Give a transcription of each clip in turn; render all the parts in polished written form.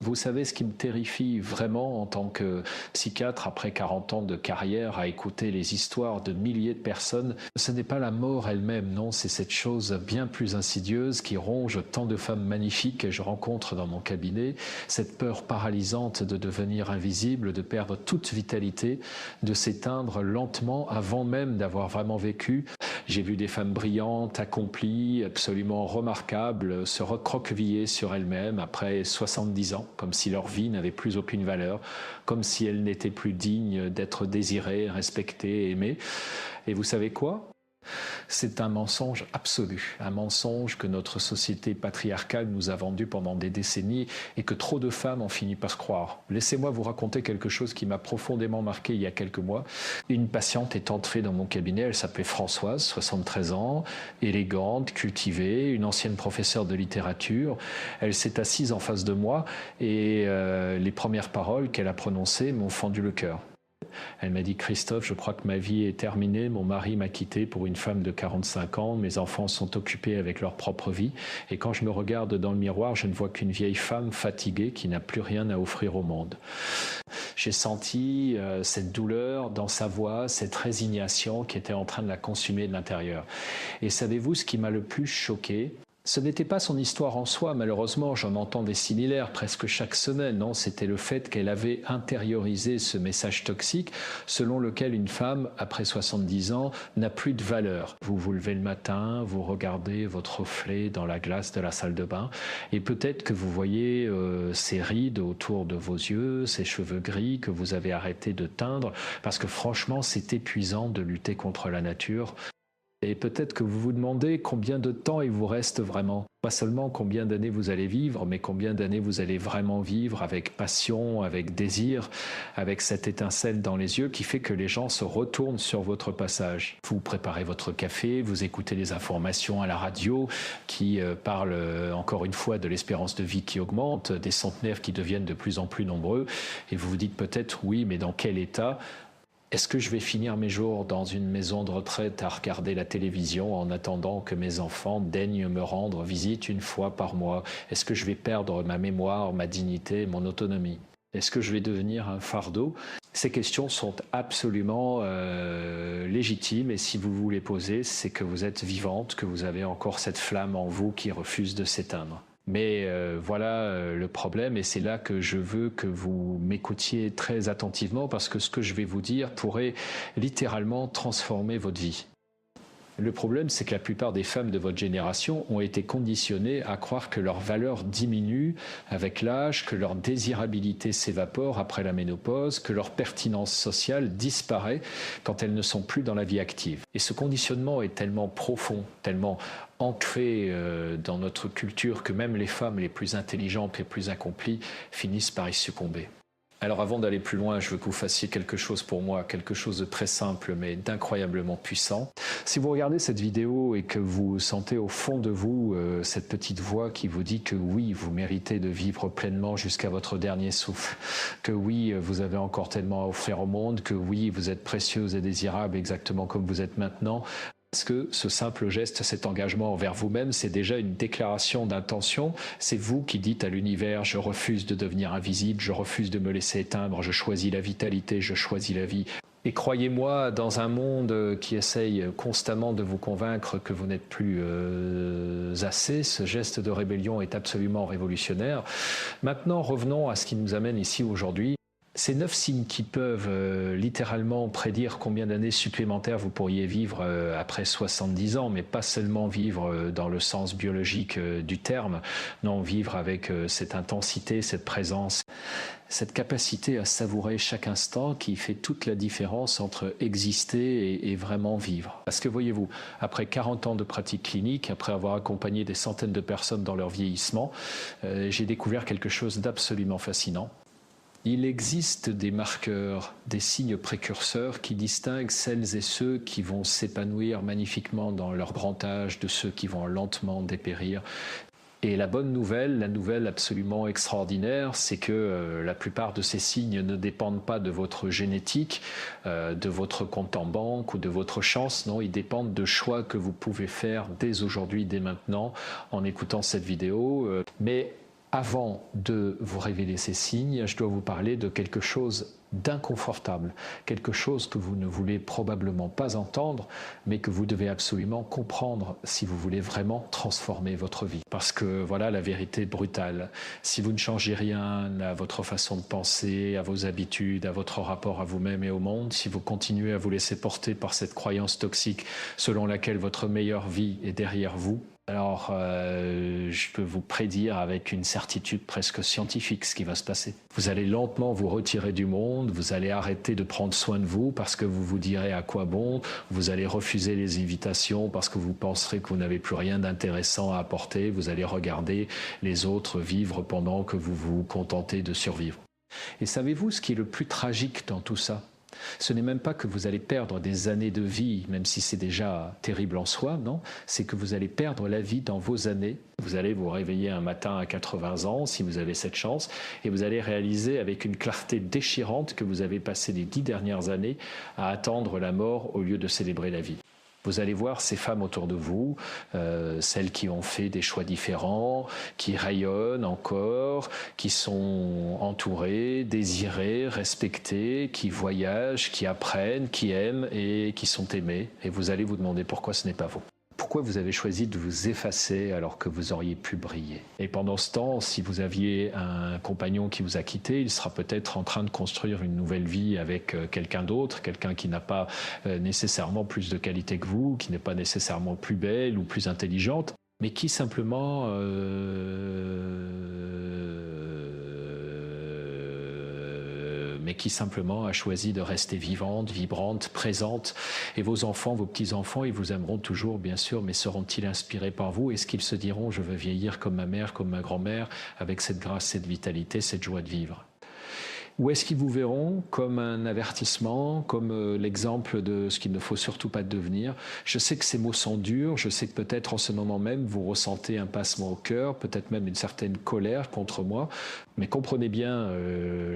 Vous savez ce qui me terrifie vraiment en tant que psychiatre après 40 ans de carrière à écouter les histoires de milliers de personnes, ce n'est pas la mort elle-même, non, c'est cette chose bien plus insidieuse qui ronge tant de femmes magnifiques que je rencontre dans mon cabinet, cette peur paralysante de devenir invisible, de perdre toute vitalité, de s'éteindre lentement avant même d'avoir vraiment vécu. J'ai vu des femmes brillantes, accomplies, absolument remarquables, se recroqueviller sur elles-mêmes après 70 ans, comme si leur vie n'avait plus aucune valeur, comme si elles n'étaient plus dignes d'être désirées, respectées, aimées. Et vous savez quoi ? C'est un mensonge absolu, un mensonge que notre société patriarcale nous a vendu pendant des décennies et que trop de femmes ont fini par croire. Laissez-moi vous raconter quelque chose qui m'a profondément marqué il y a quelques mois. Une patiente est entrée dans mon cabinet, elle s'appelait Françoise, 73 ans, élégante, cultivée, une ancienne professeure de littérature. Elle s'est assise en face de moi et les premières paroles qu'elle a prononcées m'ont fendu le cœur. Elle m'a dit « Christophe, je crois que ma vie est terminée, mon mari m'a quitté pour une femme de 45 ans, mes enfants sont occupés avec leur propre vie et quand je me regarde dans le miroir, je ne vois qu'une vieille femme fatiguée qui n'a plus rien à offrir au monde. » J'ai senti cette douleur dans sa voix, cette résignation qui était en train de la consumer de l'intérieur. Et savez-vous ce qui m'a le plus choqué ? Ce n'était pas son histoire en soi, malheureusement, j'en entends des similaires presque chaque semaine, non, c'était le fait qu'elle avait intériorisé ce message toxique selon lequel une femme, après 70 ans, n'a plus de valeur. Vous vous levez le matin, vous regardez votre reflet dans la glace de la salle de bain et peut-être que vous voyez ces rides autour de vos yeux, ces cheveux gris que vous avez arrêté de teindre parce que franchement, c'est épuisant de lutter contre la nature. Et peut-être que vous vous demandez combien de temps il vous reste vraiment. Pas seulement combien d'années vous allez vivre, mais combien d'années vous allez vraiment vivre avec passion, avec désir, avec cette étincelle dans les yeux qui fait que les gens se retournent sur votre passage. Vous préparez votre café, vous écoutez les informations à la radio qui parlent encore une fois de l'espérance de vie qui augmente, des centenaires qui deviennent de plus en plus nombreux, et vous vous dites peut-être oui, mais dans quel état ? Est-ce que je vais finir mes jours dans une maison de retraite à regarder la télévision en attendant que mes enfants daignent me rendre visite une fois par mois? Est-ce que je vais perdre ma mémoire, ma dignité, mon autonomie? Est-ce que je vais devenir un fardeau? Ces questions sont absolument légitimes et si vous vous les posez, c'est que vous êtes vivante, que vous avez encore cette flamme en vous qui refuse de s'éteindre. Mais voilà le problème et c'est là que je veux que vous m'écoutiez très attentivement parce que ce que je vais vous dire pourrait littéralement transformer votre vie. Le problème, c'est que la plupart des femmes de votre génération ont été conditionnées à croire que leur valeur diminue avec l'âge, que leur désirabilité s'évapore après la ménopause, que leur pertinence sociale disparaît quand elles ne sont plus dans la vie active. Et ce conditionnement est tellement profond, tellement ancré dans notre culture que même les femmes les plus intelligentes, les plus accomplies finissent par y succomber. Alors avant d'aller plus loin, je veux que vous fassiez quelque chose pour moi, quelque chose de très simple mais d'incroyablement puissant. Si vous regardez cette vidéo et que vous sentez au fond de vous cette petite voix qui vous dit que oui, vous méritez de vivre pleinement jusqu'à votre dernier souffle, que oui, vous avez encore tellement à offrir au monde, que oui, vous êtes précieuse et désirable exactement comme vous êtes maintenant, parce que ce simple geste, cet engagement envers vous-même, c'est déjà une déclaration d'intention. C'est vous qui dites à l'univers « je refuse de devenir invisible, je refuse de me laisser éteindre, je choisis la vitalité, je choisis la vie ». Et croyez-moi, dans un monde qui essaye constamment de vous convaincre que vous n'êtes plus assez, ce geste de rébellion est absolument révolutionnaire. Maintenant, revenons à ce qui nous amène ici aujourd'hui. Ces 9 signes qui peuvent littéralement prédire combien d'années supplémentaires vous pourriez vivre après 70 ans, mais pas seulement vivre dans le sens biologique du terme, non, vivre avec cette intensité, cette présence, cette capacité à savourer chaque instant qui fait toute la différence entre exister et vraiment vivre. Parce que voyez-vous, après 40 ans de pratique clinique, après avoir accompagné des centaines de personnes dans leur vieillissement, j'ai découvert quelque chose d'absolument fascinant. Il existe des marqueurs, des signes précurseurs qui distinguent celles et ceux qui vont s'épanouir magnifiquement dans leur grand âge de ceux qui vont lentement dépérir. Et la bonne nouvelle, la nouvelle absolument extraordinaire, c'est que la plupart de ces signes ne dépendent pas de votre génétique, de votre compte en banque ou de votre chance. Non, ils dépendent de choix que vous pouvez faire dès aujourd'hui, dès maintenant, en écoutant cette vidéo. Mais Avant de vous révéler ces signes, je dois vous parler de quelque chose d'inconfortable, quelque chose que vous ne voulez probablement pas entendre, mais que vous devez absolument comprendre si vous voulez vraiment transformer votre vie. Parce que voilà la vérité brutale. Si vous ne changez rien à votre façon de penser, à vos habitudes, à votre rapport à vous-même et au monde, si vous continuez à vous laisser porter par cette croyance toxique selon laquelle votre meilleure vie est derrière vous, alors, je peux vous prédire avec une certitude presque scientifique ce qui va se passer. Vous allez lentement vous retirer du monde, vous allez arrêter de prendre soin de vous parce que vous vous direz à quoi bon, vous allez refuser les invitations parce que vous penserez que vous n'avez plus rien d'intéressant à apporter, vous allez regarder les autres vivre pendant que vous vous contentez de survivre. Et savez-vous ce qui est le plus tragique dans tout ça ? Ce n'est même pas que vous allez perdre des années de vie, même si c'est déjà terrible en soi, non ? C'est que vous allez perdre la vie dans vos années. Vous allez vous réveiller un matin à 80 ans, si vous avez cette chance, et vous allez réaliser avec une clarté déchirante que vous avez passé les 10 dernières années à attendre la mort au lieu de célébrer la vie. Vous allez voir ces femmes autour de vous, celles qui ont fait des choix différents, qui rayonnent encore, qui sont entourées, désirées, respectées, qui voyagent, qui apprennent, qui aiment et qui sont aimées. Et vous allez vous demander pourquoi ce n'est pas vous. Pourquoi vous avez choisi de vous effacer alors que vous auriez pu briller? Et pendant ce temps, si vous aviez un compagnon qui vous a quitté, il sera peut-être en train de construire une nouvelle vie avec quelqu'un d'autre, quelqu'un qui n'a pas nécessairement plus de qualité que vous, qui n'est pas nécessairement plus belle ou plus intelligente, mais qui simplement a choisi de rester vivante, vibrante, présente. Et vos enfants, vos petits-enfants, ils vous aimeront toujours, bien sûr, mais seront-ils inspirés par vous? Est-ce qu'ils se diront « je veux vieillir comme ma mère, comme ma grand-mère, avec cette grâce, cette vitalité, cette joie de vivre » ? Ou est-ce qu'ils vous verront comme un avertissement, comme l'exemple de ce qu'il ne faut surtout pas devenir? Je sais que ces mots sont durs, je sais que peut-être en ce moment même vous ressentez un pincement au cœur, peut-être même une certaine colère contre moi, mais comprenez bien,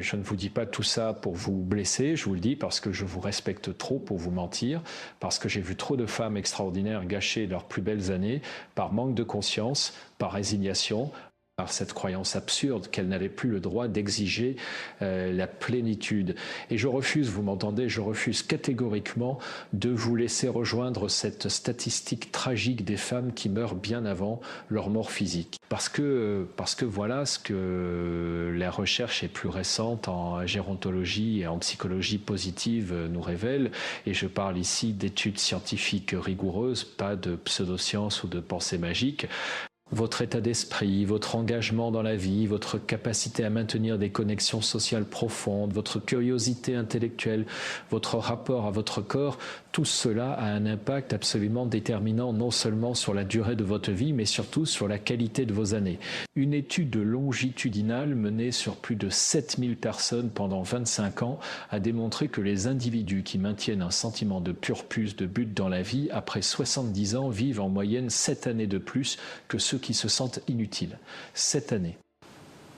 je ne vous dis pas tout ça pour vous blesser, je vous le dis parce que je vous respecte trop pour vous mentir, parce que j'ai vu trop de femmes extraordinaires gâcher leurs plus belles années par manque de conscience, par résignation, par cette croyance absurde qu'elle n'avait plus le droit d'exiger la plénitude. Et je refuse, vous m'entendez, je refuse catégoriquement de vous laisser rejoindre cette statistique tragique des femmes qui meurent bien avant leur mort physique. Parce que voilà ce que la recherche est plus récente en gérontologie et en psychologie positive nous révèle, et je parle ici d'études scientifiques rigoureuses, pas de pseudosciences ou de pensées magiques. Votre état d'esprit, votre engagement dans la vie, votre capacité à maintenir des connexions sociales profondes, votre curiosité intellectuelle, votre rapport à votre corps, tout cela a un impact absolument déterminant non seulement sur la durée de votre vie, mais surtout sur la qualité de vos années. Une étude longitudinale menée sur plus de 7000 personnes pendant 25 ans a démontré que les individus qui maintiennent un sentiment de purpose, de but dans la vie, après 70 ans, vivent en moyenne 7 années de plus que ceux qui se sentent inutiles. 7 années.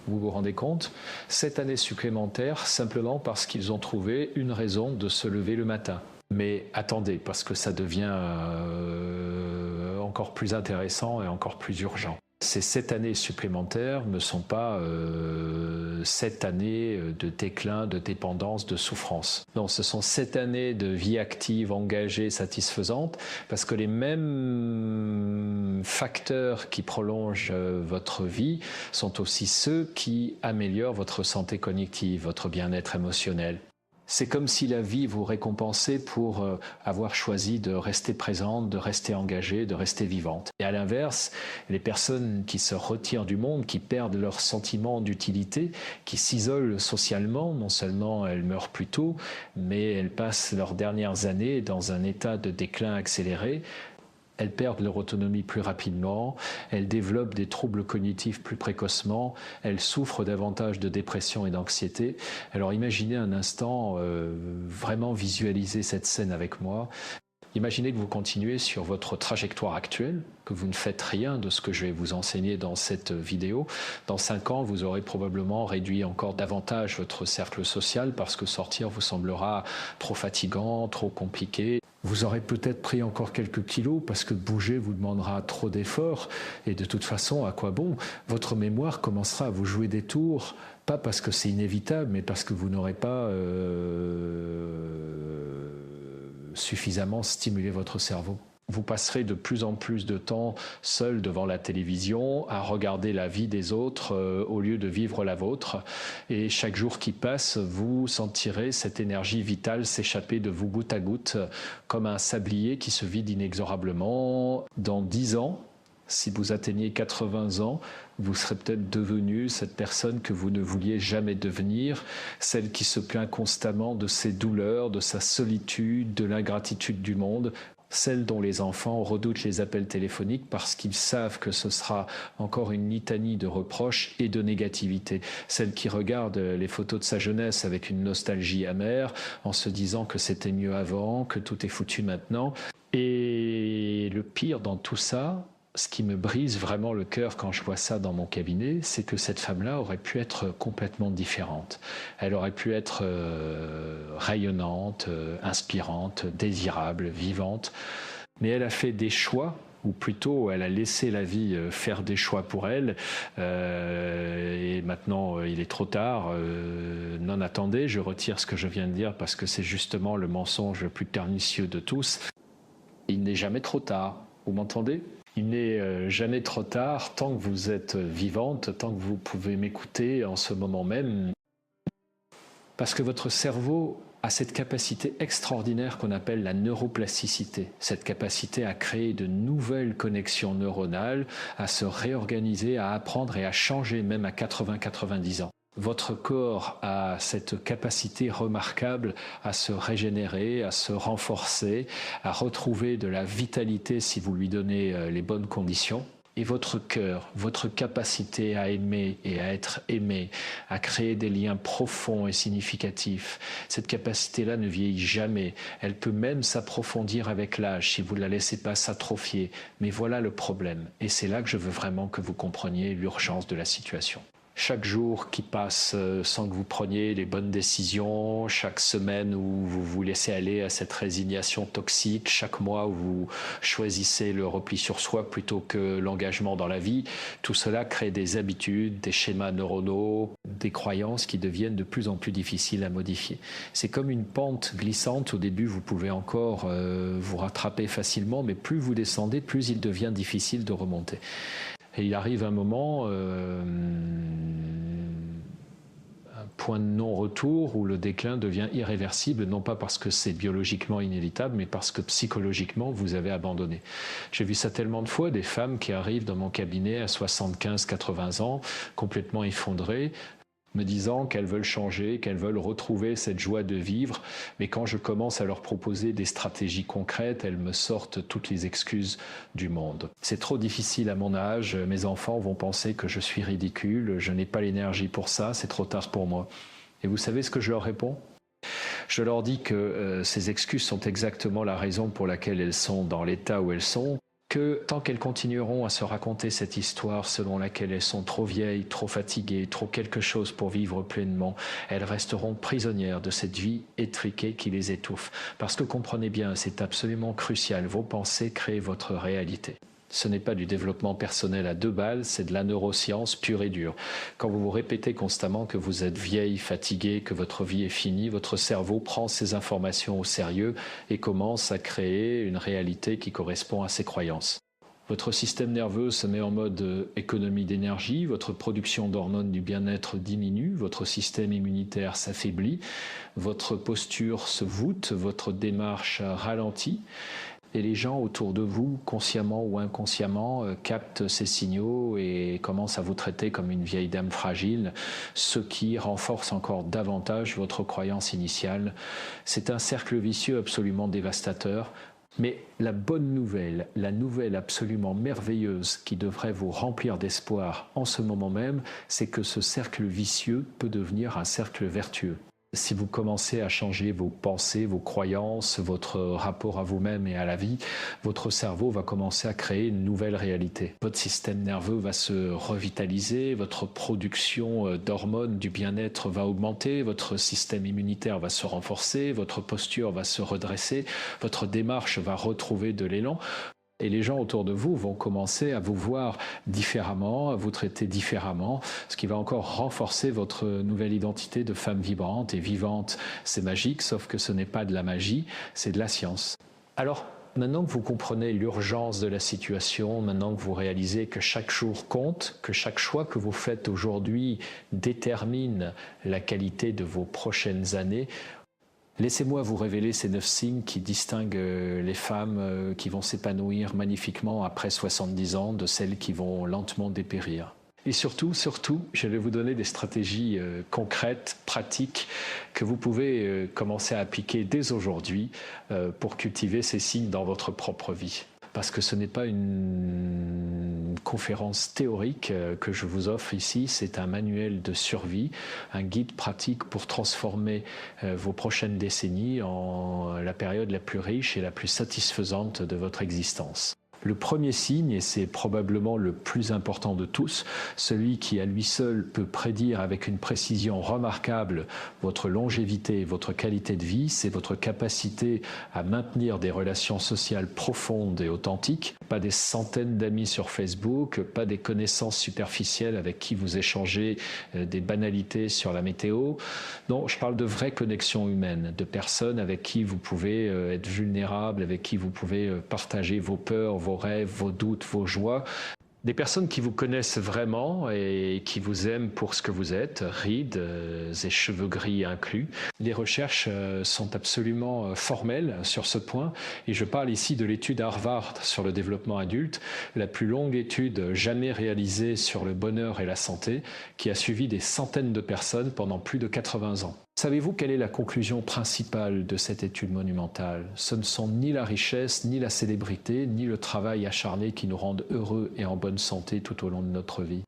Vous vous rendez compte? 7 années supplémentaires simplement parce qu'ils ont trouvé une raison de se lever le matin. Mais attendez, parce que ça devient encore plus intéressant et encore plus urgent. Ces 7 années supplémentaires ne sont pas 7 années de déclin, de dépendance, de souffrance. Non, ce sont 7 années de vie active, engagée, satisfaisante, parce que les mêmes facteurs qui prolongent votre vie sont aussi ceux qui améliorent votre santé cognitive, votre bien-être émotionnel. C'est comme si la vie vous récompensait pour avoir choisi de rester présente, de rester engagée, de rester vivante. Et à l'inverse, les personnes qui se retirent du monde, qui perdent leur sentiment d'utilité, qui s'isolent socialement, non seulement elles meurent plus tôt, mais elles passent leurs dernières années dans un état de déclin accéléré. Elles perdent leur autonomie plus rapidement, elles développent des troubles cognitifs plus précocement, elles souffrent davantage de dépression et d'anxiété. Alors imaginez un instant, vraiment visualiser cette scène avec moi. Imaginez que vous continuez sur votre trajectoire actuelle, que vous ne faites rien de ce que je vais vous enseigner dans cette vidéo. Dans 5 ans, vous aurez probablement réduit encore davantage votre cercle social parce que sortir vous semblera trop fatigant, trop compliqué. Vous aurez peut-être pris encore quelques kilos parce que bouger vous demandera trop d'efforts. Et de toute façon, à quoi bon? Votre mémoire commencera à vous jouer des tours, pas parce que c'est inévitable, mais parce que vous n'aurez pas suffisamment stimulé votre cerveau. Vous passerez de plus en plus de temps seul devant la télévision à regarder la vie des autres au lieu de vivre la vôtre. Et chaque jour qui passe, vous sentirez cette énergie vitale s'échapper de vous goutte à goutte comme un sablier qui se vide inexorablement. Dans 10 ans, si vous atteignez 80 ans, vous serez peut-être devenu cette personne que vous ne vouliez jamais devenir, celle qui se plaint constamment de ses douleurs, de sa solitude, de l'ingratitude du monde, celle dont les enfants redoutent les appels téléphoniques parce qu'ils savent que ce sera encore une litanie de reproches et de négativité. Celle qui regarde les photos de sa jeunesse avec une nostalgie amère en se disant que c'était mieux avant, que tout est foutu maintenant. Et le pire dans tout ça, ce qui me brise vraiment le cœur quand je vois ça dans mon cabinet, c'est que cette femme-là aurait pu être complètement différente. Elle aurait pu être rayonnante, inspirante, désirable, vivante. Mais elle a fait des choix, ou plutôt elle a laissé la vie faire des choix pour elle. Et maintenant, il est trop tard. Non, attendez, je retire ce que je viens de dire parce que c'est justement le mensonge le plus pernicieux de tous. Il n'est jamais trop tard. Vous m'entendez ? Il n'est jamais trop tard tant que vous êtes vivante, tant que vous pouvez m'écouter en ce moment même. Parce que votre cerveau a cette capacité extraordinaire qu'on appelle la neuroplasticité, cette capacité à créer de nouvelles connexions neuronales, à se réorganiser, à apprendre et à changer même à 80-90 ans. Votre corps a cette capacité remarquable à se régénérer, à se renforcer, à retrouver de la vitalité si vous lui donnez les bonnes conditions. Et votre cœur, votre capacité à aimer et à être aimé, à créer des liens profonds et significatifs, cette capacité-là ne vieillit jamais. Elle peut même s'approfondir avec l'âge si vous ne la laissez pas s'atrophier. Mais voilà le problème. Et c'est là que je veux vraiment que vous compreniez l'urgence de la situation. Chaque jour qui passe sans que vous preniez les bonnes décisions, chaque semaine où vous vous laissez aller à cette résignation toxique, chaque mois où vous choisissez le repli sur soi plutôt que l'engagement dans la vie, tout cela crée des habitudes, des schémas neuronaux, des croyances qui deviennent de plus en plus difficiles à modifier. C'est comme une pente glissante. Au début, vous pouvez encore vous rattraper facilement, mais plus vous descendez, plus il devient difficile de remonter. Et il arrive un moment, un point de non-retour où le déclin devient irréversible, non pas parce que c'est biologiquement inévitable, mais parce que psychologiquement, vous avez abandonné. J'ai vu ça tellement de fois, des femmes qui arrivent dans mon cabinet à 75-80 ans, complètement effondrées, me disant qu'elles veulent changer, qu'elles veulent retrouver cette joie de vivre. Mais quand je commence à leur proposer des stratégies concrètes, elles me sortent toutes les excuses du monde. C'est trop difficile à mon âge, mes enfants vont penser que je suis ridicule, je n'ai pas l'énergie pour ça, c'est trop tard pour moi. Et vous savez ce que je leur réponds ? Je leur dis que ces excuses sont exactement la raison pour laquelle elles sont dans l'état où elles sont, que tant qu'elles continueront à se raconter cette histoire selon laquelle elles sont trop vieilles, trop fatiguées, trop quelque chose pour vivre pleinement, elles resteront prisonnières de cette vie étriquée qui les étouffe. Parce que comprenez bien, c'est absolument crucial, vos pensées créent votre réalité. Ce n'est pas du développement personnel à 2 balles, c'est de la neuroscience pure et dure. Quand vous vous répétez constamment que vous êtes vieille, fatiguée, que votre vie est finie, votre cerveau prend ces informations au sérieux et commence à créer une réalité qui correspond à ses croyances. Votre système nerveux se met en mode économie d'énergie, votre production d'hormones du bien-être diminue, votre système immunitaire s'affaiblit, votre posture se voûte, votre démarche ralentit. Et les gens autour de vous, consciemment ou inconsciemment, captent ces signaux et commencent à vous traiter comme une vieille dame fragile, ce qui renforce encore davantage votre croyance initiale. C'est un cercle vicieux absolument dévastateur. Mais la bonne nouvelle, la nouvelle absolument merveilleuse qui devrait vous remplir d'espoir en ce moment même, c'est que ce cercle vicieux peut devenir un cercle vertueux. Si vous commencez à changer vos pensées, vos croyances, votre rapport à vous-même et à la vie, votre cerveau va commencer à créer une nouvelle réalité. Votre système nerveux va se revitaliser, votre production d'hormones du bien-être va augmenter, votre système immunitaire va se renforcer, votre posture va se redresser, votre démarche va retrouver de l'élan. Et les gens autour de vous vont commencer à vous voir différemment, à vous traiter différemment, ce qui va encore renforcer votre nouvelle identité de femme vibrante et vivante. C'est magique, sauf que ce n'est pas de la magie, c'est de la science. Alors, maintenant que vous comprenez l'urgence de la situation, maintenant que vous réalisez que chaque jour compte, que chaque choix que vous faites aujourd'hui détermine la qualité de vos prochaines années, laissez-moi vous révéler ces 9 signes qui distinguent les femmes qui vont s'épanouir magnifiquement après 70 ans de celles qui vont lentement dépérir. Et surtout, je vais vous donner des stratégies concrètes, pratiques, que vous pouvez commencer à appliquer dès aujourd'hui pour cultiver ces signes dans votre propre vie. Parce que ce n'est pas une conférence théorique que je vous offre ici, c'est un manuel de survie, un guide pratique pour transformer vos prochaines décennies en la période la plus riche et la plus satisfaisante de votre existence. Le premier signe, et c'est probablement le plus important de tous, celui qui à lui seul peut prédire avec une précision remarquable votre longévité et votre qualité de vie, c'est votre capacité à maintenir des relations sociales profondes et authentiques, pas des centaines d'amis sur Facebook, pas des connaissances superficielles avec qui vous échangez des banalités sur la météo. Non, je parle de vraies connexions humaines, de personnes avec qui vous pouvez être vulnérable, avec qui vous pouvez partager vos peurs, vos rêves, vos doutes, vos joies. Des personnes qui vous connaissent vraiment et qui vous aiment pour ce que vous êtes, rides et cheveux gris inclus. Les recherches sont absolument formelles sur ce point et je parle ici de l'étude Harvard sur le développement adulte, la plus longue étude jamais réalisée sur le bonheur et la santé, qui a suivi des centaines de personnes pendant plus de 80 ans. Savez-vous quelle est la conclusion principale de cette étude monumentale? Ce ne sont ni la richesse, ni la célébrité, ni le travail acharné qui nous rendent heureux et en bonne santé tout au long de notre vie.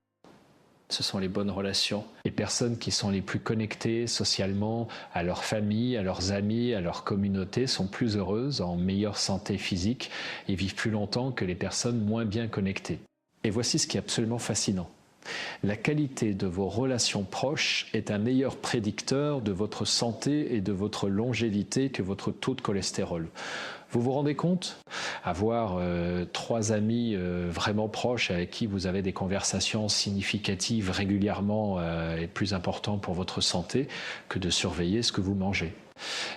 Ce sont les bonnes relations. Les personnes qui sont les plus connectées socialement à leur famille, à leurs amis, à leur communauté sont plus heureuses, en meilleure santé physique et vivent plus longtemps que les personnes moins bien connectées. Et voici ce qui est absolument fascinant. La qualité de vos relations proches est un meilleur prédicteur de votre santé et de votre longévité que votre taux de cholestérol. Vous vous rendez compte? Avoir 3 amis vraiment proches avec qui vous avez des conversations significatives régulièrement est plus important pour votre santé que de surveiller ce que vous mangez.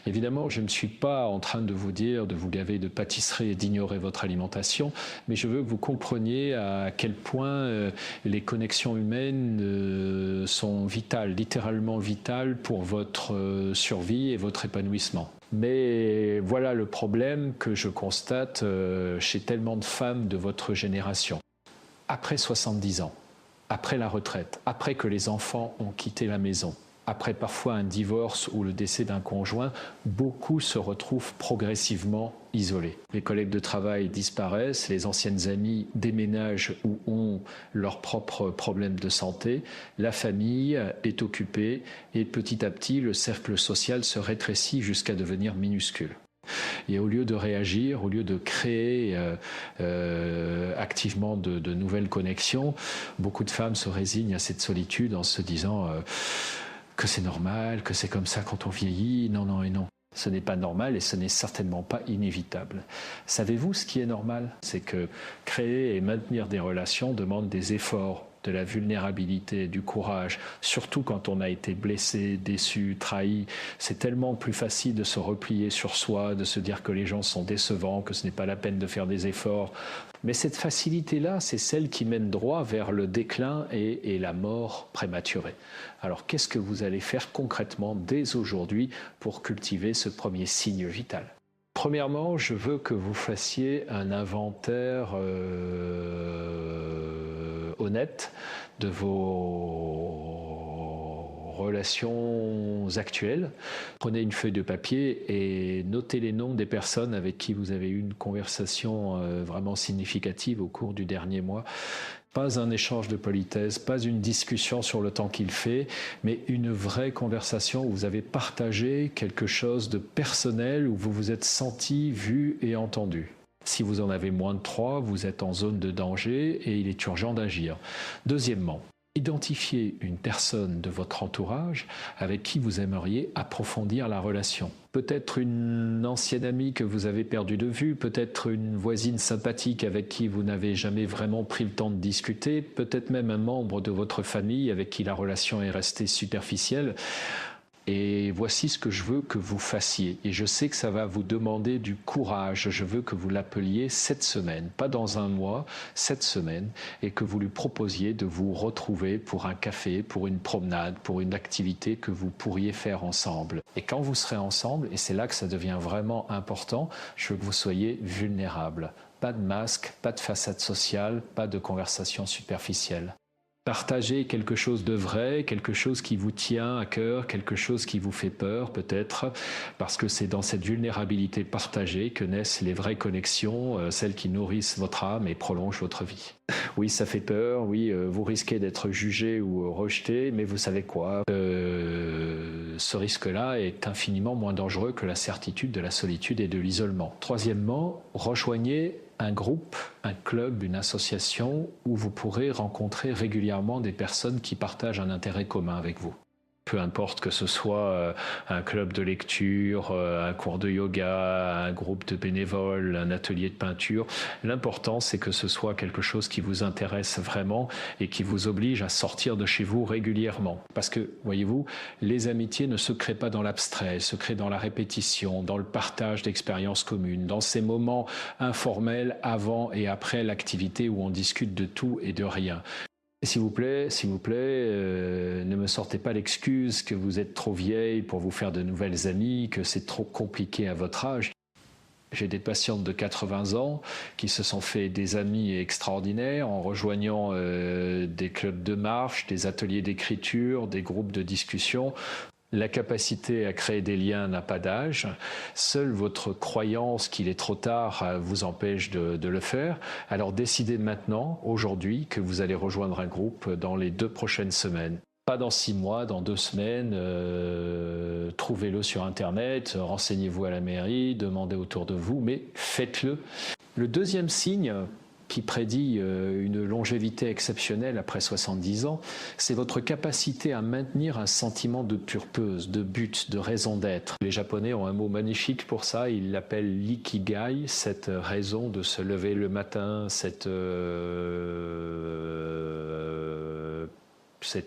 Évidemment, je ne suis pas en train de vous dire de vous gaver de pâtisserie et d'ignorer votre alimentation, mais je veux que vous compreniez à quel point les connexions humaines sont vitales, littéralement vitales pour votre survie et votre épanouissement. Mais voilà le problème que je constate chez tellement de femmes de votre génération. Après 70 ans, après la retraite, après que les enfants ont quitté la maison, après parfois un divorce ou le décès d'un conjoint, beaucoup se retrouvent progressivement isolés. Les collègues de travail disparaissent, les anciennes amies déménagent ou ont leurs propres problèmes de santé, la famille est occupée et petit à petit le cercle social se rétrécit jusqu'à devenir minuscule. Et au lieu de réagir, au lieu de créer activement de nouvelles connexions, beaucoup de femmes se résignent à cette solitude en se disant que c'est normal, que c'est comme ça quand on vieillit. Non, non et non. Ce n'est pas normal et ce n'est certainement pas inévitable. Savez-vous ce qui est normal? C'est que créer et maintenir des relations demande des efforts, de la vulnérabilité, du courage, surtout quand on a été blessé, déçu, trahi. C'est tellement plus facile de se replier sur soi, de se dire que les gens sont décevants, que ce n'est pas la peine de faire des efforts. Mais cette facilité-là, c'est celle qui mène droit vers le déclin et la mort prématurée. Alors qu'est-ce que vous allez faire concrètement dès aujourd'hui pour cultiver ce premier signe vital? Premièrement, je veux que vous fassiez un inventaire honnête de vos relations actuelles. Prenez une feuille de papier et notez les noms des personnes avec qui vous avez eu une conversation vraiment significative au cours du dernier mois. Pas un échange de politesse, pas une discussion sur le temps qu'il fait, mais une vraie conversation où vous avez partagé quelque chose de personnel, où vous vous êtes senti, vu et entendu. Si vous en avez moins de 3, vous êtes en zone de danger et il est urgent d'agir. Deuxièmement, identifiez une personne de votre entourage avec qui vous aimeriez approfondir la relation. Peut-être une ancienne amie que vous avez perdue de vue, peut-être une voisine sympathique avec qui vous n'avez jamais vraiment pris le temps de discuter, peut-être même un membre de votre famille avec qui la relation est restée superficielle. Et voici ce que je veux que vous fassiez. Et je sais que ça va vous demander du courage. Je veux que vous l'appeliez cette semaine, pas dans un mois, cette semaine, et que vous lui proposiez de vous retrouver pour un café, pour une promenade, pour une activité que vous pourriez faire ensemble. Et quand vous serez ensemble, et c'est là que ça devient vraiment important, je veux que vous soyez vulnérables. Pas de masque, pas de façade sociale, pas de conversation superficielle. Partagez quelque chose de vrai, quelque chose qui vous tient à cœur, quelque chose qui vous fait peur peut-être, parce que c'est dans cette vulnérabilité partagée que naissent les vraies connexions, celles qui nourrissent votre âme et prolongent votre vie. Oui, ça fait peur, oui, vous risquez d'être jugé ou rejeté, mais vous savez quoi ? Ce risque-là est infiniment moins dangereux que la certitude de la solitude et de l'isolement. Troisièmement, rejoignez un groupe, un club, une association où vous pourrez rencontrer régulièrement des personnes qui partagent un intérêt commun avec vous. Peu importe que ce soit un club de lecture, un cours de yoga, un groupe de bénévoles, un atelier de peinture, l'important c'est que ce soit quelque chose qui vous intéresse vraiment et qui vous oblige à sortir de chez vous régulièrement. Parce que, voyez-vous, les amitiés ne se créent pas dans l'abstrait, elles se créent dans la répétition, dans le partage d'expériences communes, dans ces moments informels avant et après l'activité où on discute de tout et de rien. S'il vous plaît, ne me sortez pas l'excuse que vous êtes trop vieille pour vous faire de nouvelles amies, que c'est trop compliqué à votre âge. J'ai des patientes de 80 ans qui se sont fait des amis extraordinaires en rejoignant des clubs de marche, des ateliers d'écriture, des groupes de discussion. La capacité à créer des liens n'a pas d'âge. Seule votre croyance qu'il est trop tard vous empêche de le faire. Alors décidez maintenant, aujourd'hui, que vous allez rejoindre un groupe dans les 2 prochaines semaines. Pas dans 6 mois, dans 2 semaines. Trouvez-le sur Internet, renseignez-vous à la mairie, demandez autour de vous, mais faites-le. Le deuxième signe qui prédit une longévité exceptionnelle après 70 ans, c'est votre capacité à maintenir un sentiment de purpose, de but, de raison d'être. Les Japonais ont un mot magnifique pour ça, ils l'appellent l'ikigai, cette raison de se lever le matin, cette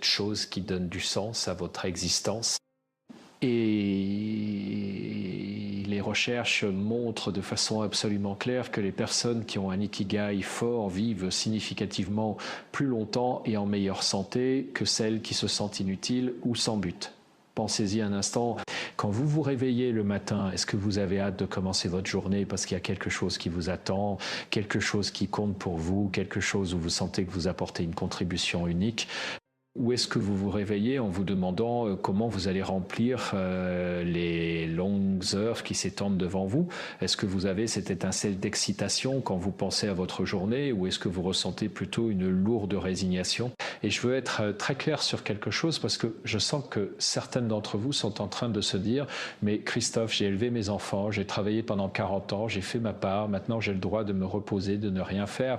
chose qui donne du sens à votre existence. Et les recherches montrent de façon absolument claire que les personnes qui ont un ikigai fort vivent significativement plus longtemps et en meilleure santé que celles qui se sentent inutiles ou sans but. Pensez-y un instant. Quand vous vous réveillez le matin, est-ce que vous avez hâte de commencer votre journée parce qu'il y a quelque chose qui vous attend, quelque chose qui compte pour vous, quelque chose où vous sentez que vous apportez une contribution unique ? Ou est-ce que vous vous réveillez en vous demandant comment vous allez remplir les longues heures qui s'étendent devant vous ? Est-ce que vous avez cette étincelle d'excitation quand vous pensez à votre journée ou est-ce que vous ressentez plutôt une lourde résignation ? Et je veux être très clair sur quelque chose parce que je sens que certaines d'entre vous sont en train de se dire « Mais Christophe, j'ai élevé mes enfants, j'ai travaillé pendant 40 ans, j'ai fait ma part, maintenant j'ai le droit de me reposer, de ne rien faire. »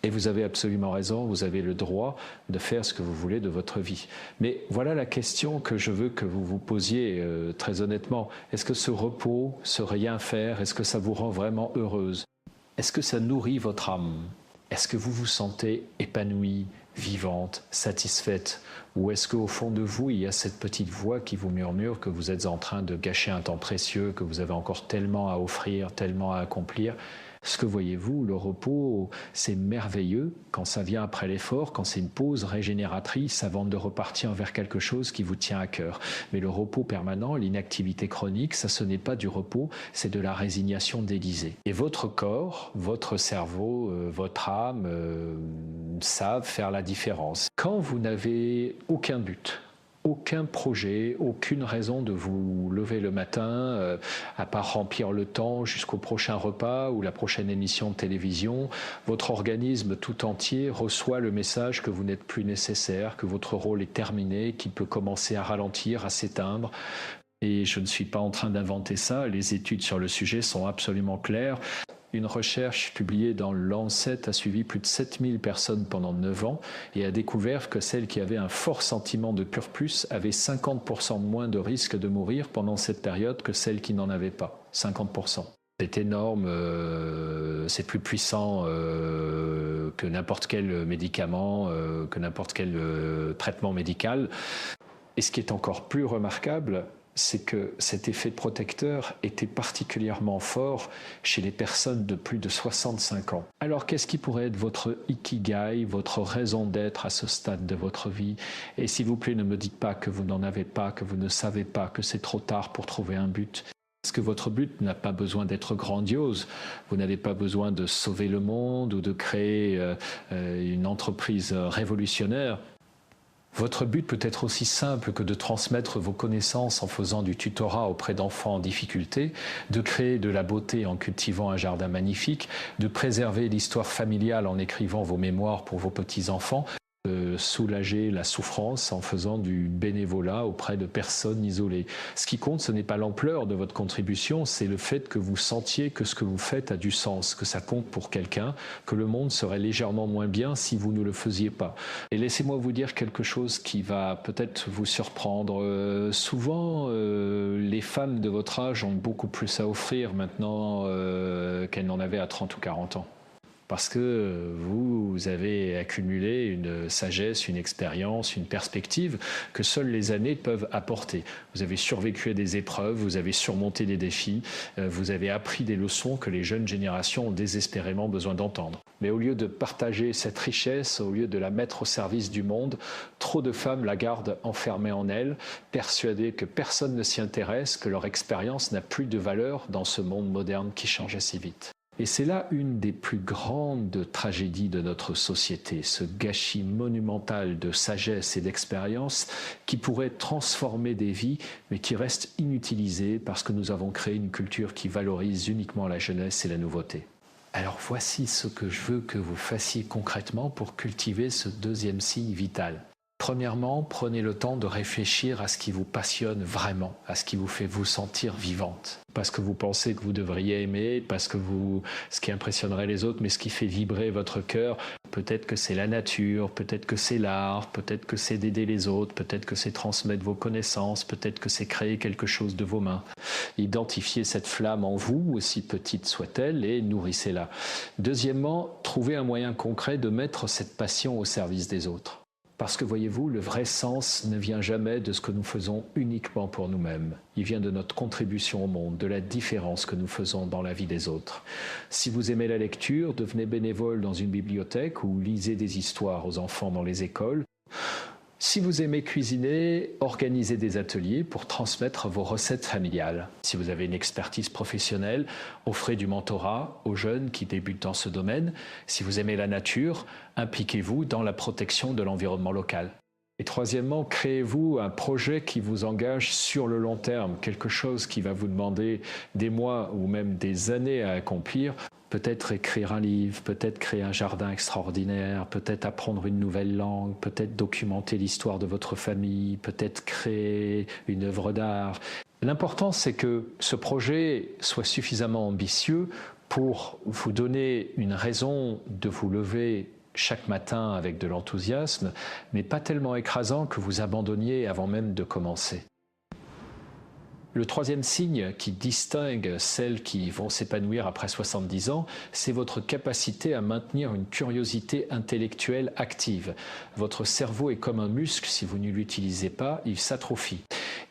Et vous avez absolument raison, vous avez le droit de faire ce que vous voulez de votre vie. Mais voilà la question que je veux que vous vous posiez très honnêtement. Est-ce que ce repos, ce rien faire, est-ce que ça vous rend vraiment heureuse ? Est-ce que ça nourrit votre âme ? Est-ce que vous vous sentez épanouie, vivante, satisfaite ? Ou est-ce qu'au fond de vous, il y a cette petite voix qui vous murmure que vous êtes en train de gâcher un temps précieux, que vous avez encore tellement à offrir, tellement à accomplir ? Ce que voyez-vous, le repos, c'est merveilleux quand ça vient après l'effort, quand c'est une pause régénératrice avant de repartir vers quelque chose qui vous tient à cœur. Mais le repos permanent, l'inactivité chronique, ça ce n'est pas du repos, c'est de la résignation déguisée. Et votre corps, votre cerveau, votre âme savent faire la différence. Quand vous n'avez aucun but, aucun projet, aucune raison de vous lever le matin, à part remplir le temps jusqu'au prochain repas ou la prochaine émission de télévision. Votre organisme tout entier reçoit le message que vous n'êtes plus nécessaire, que votre rôle est terminé, qu'il peut commencer à ralentir, à s'éteindre. Et je ne suis pas en train d'inventer ça, les études sur le sujet sont absolument claires. Une recherche publiée dans le Lancet a suivi plus de 7000 personnes pendant 9 ans et a découvert que celles qui avaient un fort sentiment de purpose avaient 50% moins de risque de mourir pendant cette période que celles qui n'en avaient pas. 50%. C'est énorme, c'est plus puissant que n'importe quel médicament, que n'importe quel traitement médical. Et ce qui est encore plus remarquable, c'est que cet effet protecteur était particulièrement fort chez les personnes de plus de 65 ans. Alors qu'est-ce qui pourrait être votre ikigai, votre raison d'être à ce stade de votre vie? Et s'il vous plaît, ne me dites pas que vous n'en avez pas, que vous ne savez pas, que c'est trop tard pour trouver un but. Parce que votre but n'a pas besoin d'être grandiose. Vous n'avez pas besoin de sauver le monde ou de créer une entreprise révolutionnaire. Votre but peut être aussi simple que de transmettre vos connaissances en faisant du tutorat auprès d'enfants en difficulté, de créer de la beauté en cultivant un jardin magnifique, de préserver l'histoire familiale en écrivant vos mémoires pour vos petits-enfants, de soulager la souffrance en faisant du bénévolat auprès de personnes isolées. Ce qui compte, ce n'est pas l'ampleur de votre contribution, c'est le fait que vous sentiez que ce que vous faites a du sens, que ça compte pour quelqu'un, que le monde serait légèrement moins bien si vous ne le faisiez pas. Et laissez-moi vous dire quelque chose qui va peut-être vous surprendre. Souvent, les femmes de votre âge ont beaucoup plus à offrir maintenant qu'elles n'en avaient à 30 ou 40 ans. Parce que vous avez accumulé une sagesse, une expérience, une perspective que seules les années peuvent apporter. Vous avez survécu à des épreuves, vous avez surmonté des défis, vous avez appris des leçons que les jeunes générations ont désespérément besoin d'entendre. Mais au lieu de partager cette richesse, au lieu de la mettre au service du monde, trop de femmes la gardent enfermée en elles, persuadées que personne ne s'y intéresse, que leur expérience n'a plus de valeur dans ce monde moderne qui change si vite. Et c'est là une des plus grandes tragédies de notre société, ce gâchis monumental de sagesse et d'expérience qui pourrait transformer des vies, mais qui reste inutilisé parce que nous avons créé une culture qui valorise uniquement la jeunesse et la nouveauté. Alors voici ce que je veux que vous fassiez concrètement pour cultiver ce deuxième signe vital. Premièrement, prenez le temps de réfléchir à ce qui vous passionne vraiment, à ce qui vous fait vous sentir vivante. Parce que vous pensez que vous devriez aimer, parce que ce qui impressionnerait les autres, mais ce qui fait vibrer votre cœur, peut-être que c'est la nature, peut-être que c'est l'art, peut-être que c'est d'aider les autres, peut-être que c'est transmettre vos connaissances, peut-être que c'est créer quelque chose de vos mains. Identifiez cette flamme en vous, aussi petite soit-elle, et nourrissez-la. Deuxièmement, trouvez un moyen concret de mettre cette passion au service des autres. Parce que voyez-vous, le vrai sens ne vient jamais de ce que nous faisons uniquement pour nous-mêmes. Il vient de notre contribution au monde, de la différence que nous faisons dans la vie des autres. Si vous aimez la lecture, devenez bénévole dans une bibliothèque ou lisez des histoires aux enfants dans les écoles. Si vous aimez cuisiner, organisez des ateliers pour transmettre vos recettes familiales. Si vous avez une expertise professionnelle, offrez du mentorat aux jeunes qui débutent dans ce domaine. Si vous aimez la nature, impliquez-vous dans la protection de l'environnement local. Et troisièmement, créez-vous un projet qui vous engage sur le long terme, quelque chose qui va vous demander des mois ou même des années à accomplir. Peut-être écrire un livre, peut-être créer un jardin extraordinaire, peut-être apprendre une nouvelle langue, peut-être documenter l'histoire de votre famille, peut-être créer une œuvre d'art. L'important, c'est que ce projet soit suffisamment ambitieux pour vous donner une raison de vous lever chaque matin avec de l'enthousiasme, mais pas tellement écrasant que vous abandonniez avant même de commencer. Le troisième signe qui distingue celles qui vont s'épanouir après 70 ans, c'est votre capacité à maintenir une curiosité intellectuelle active. Votre cerveau est comme un muscle, si vous ne l'utilisez pas, il s'atrophie.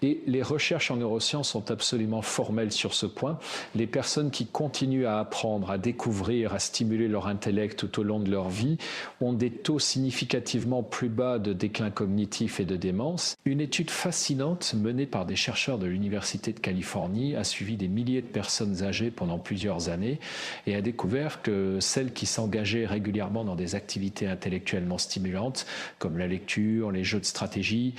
Et les recherches en neurosciences sont absolument formelles sur ce point. Les personnes qui continuent à apprendre, à découvrir, à stimuler leur intellect tout au long de leur vie ont des taux significativement plus bas de déclin cognitif et de démence. Une étude fascinante menée par des chercheurs de l'Université de Californie a suivi des milliers de personnes âgées pendant plusieurs années et a découvert que celles qui s'engageaient régulièrement dans des activités intellectuellement stimulantes, comme la lecture, les jeux de stratégie,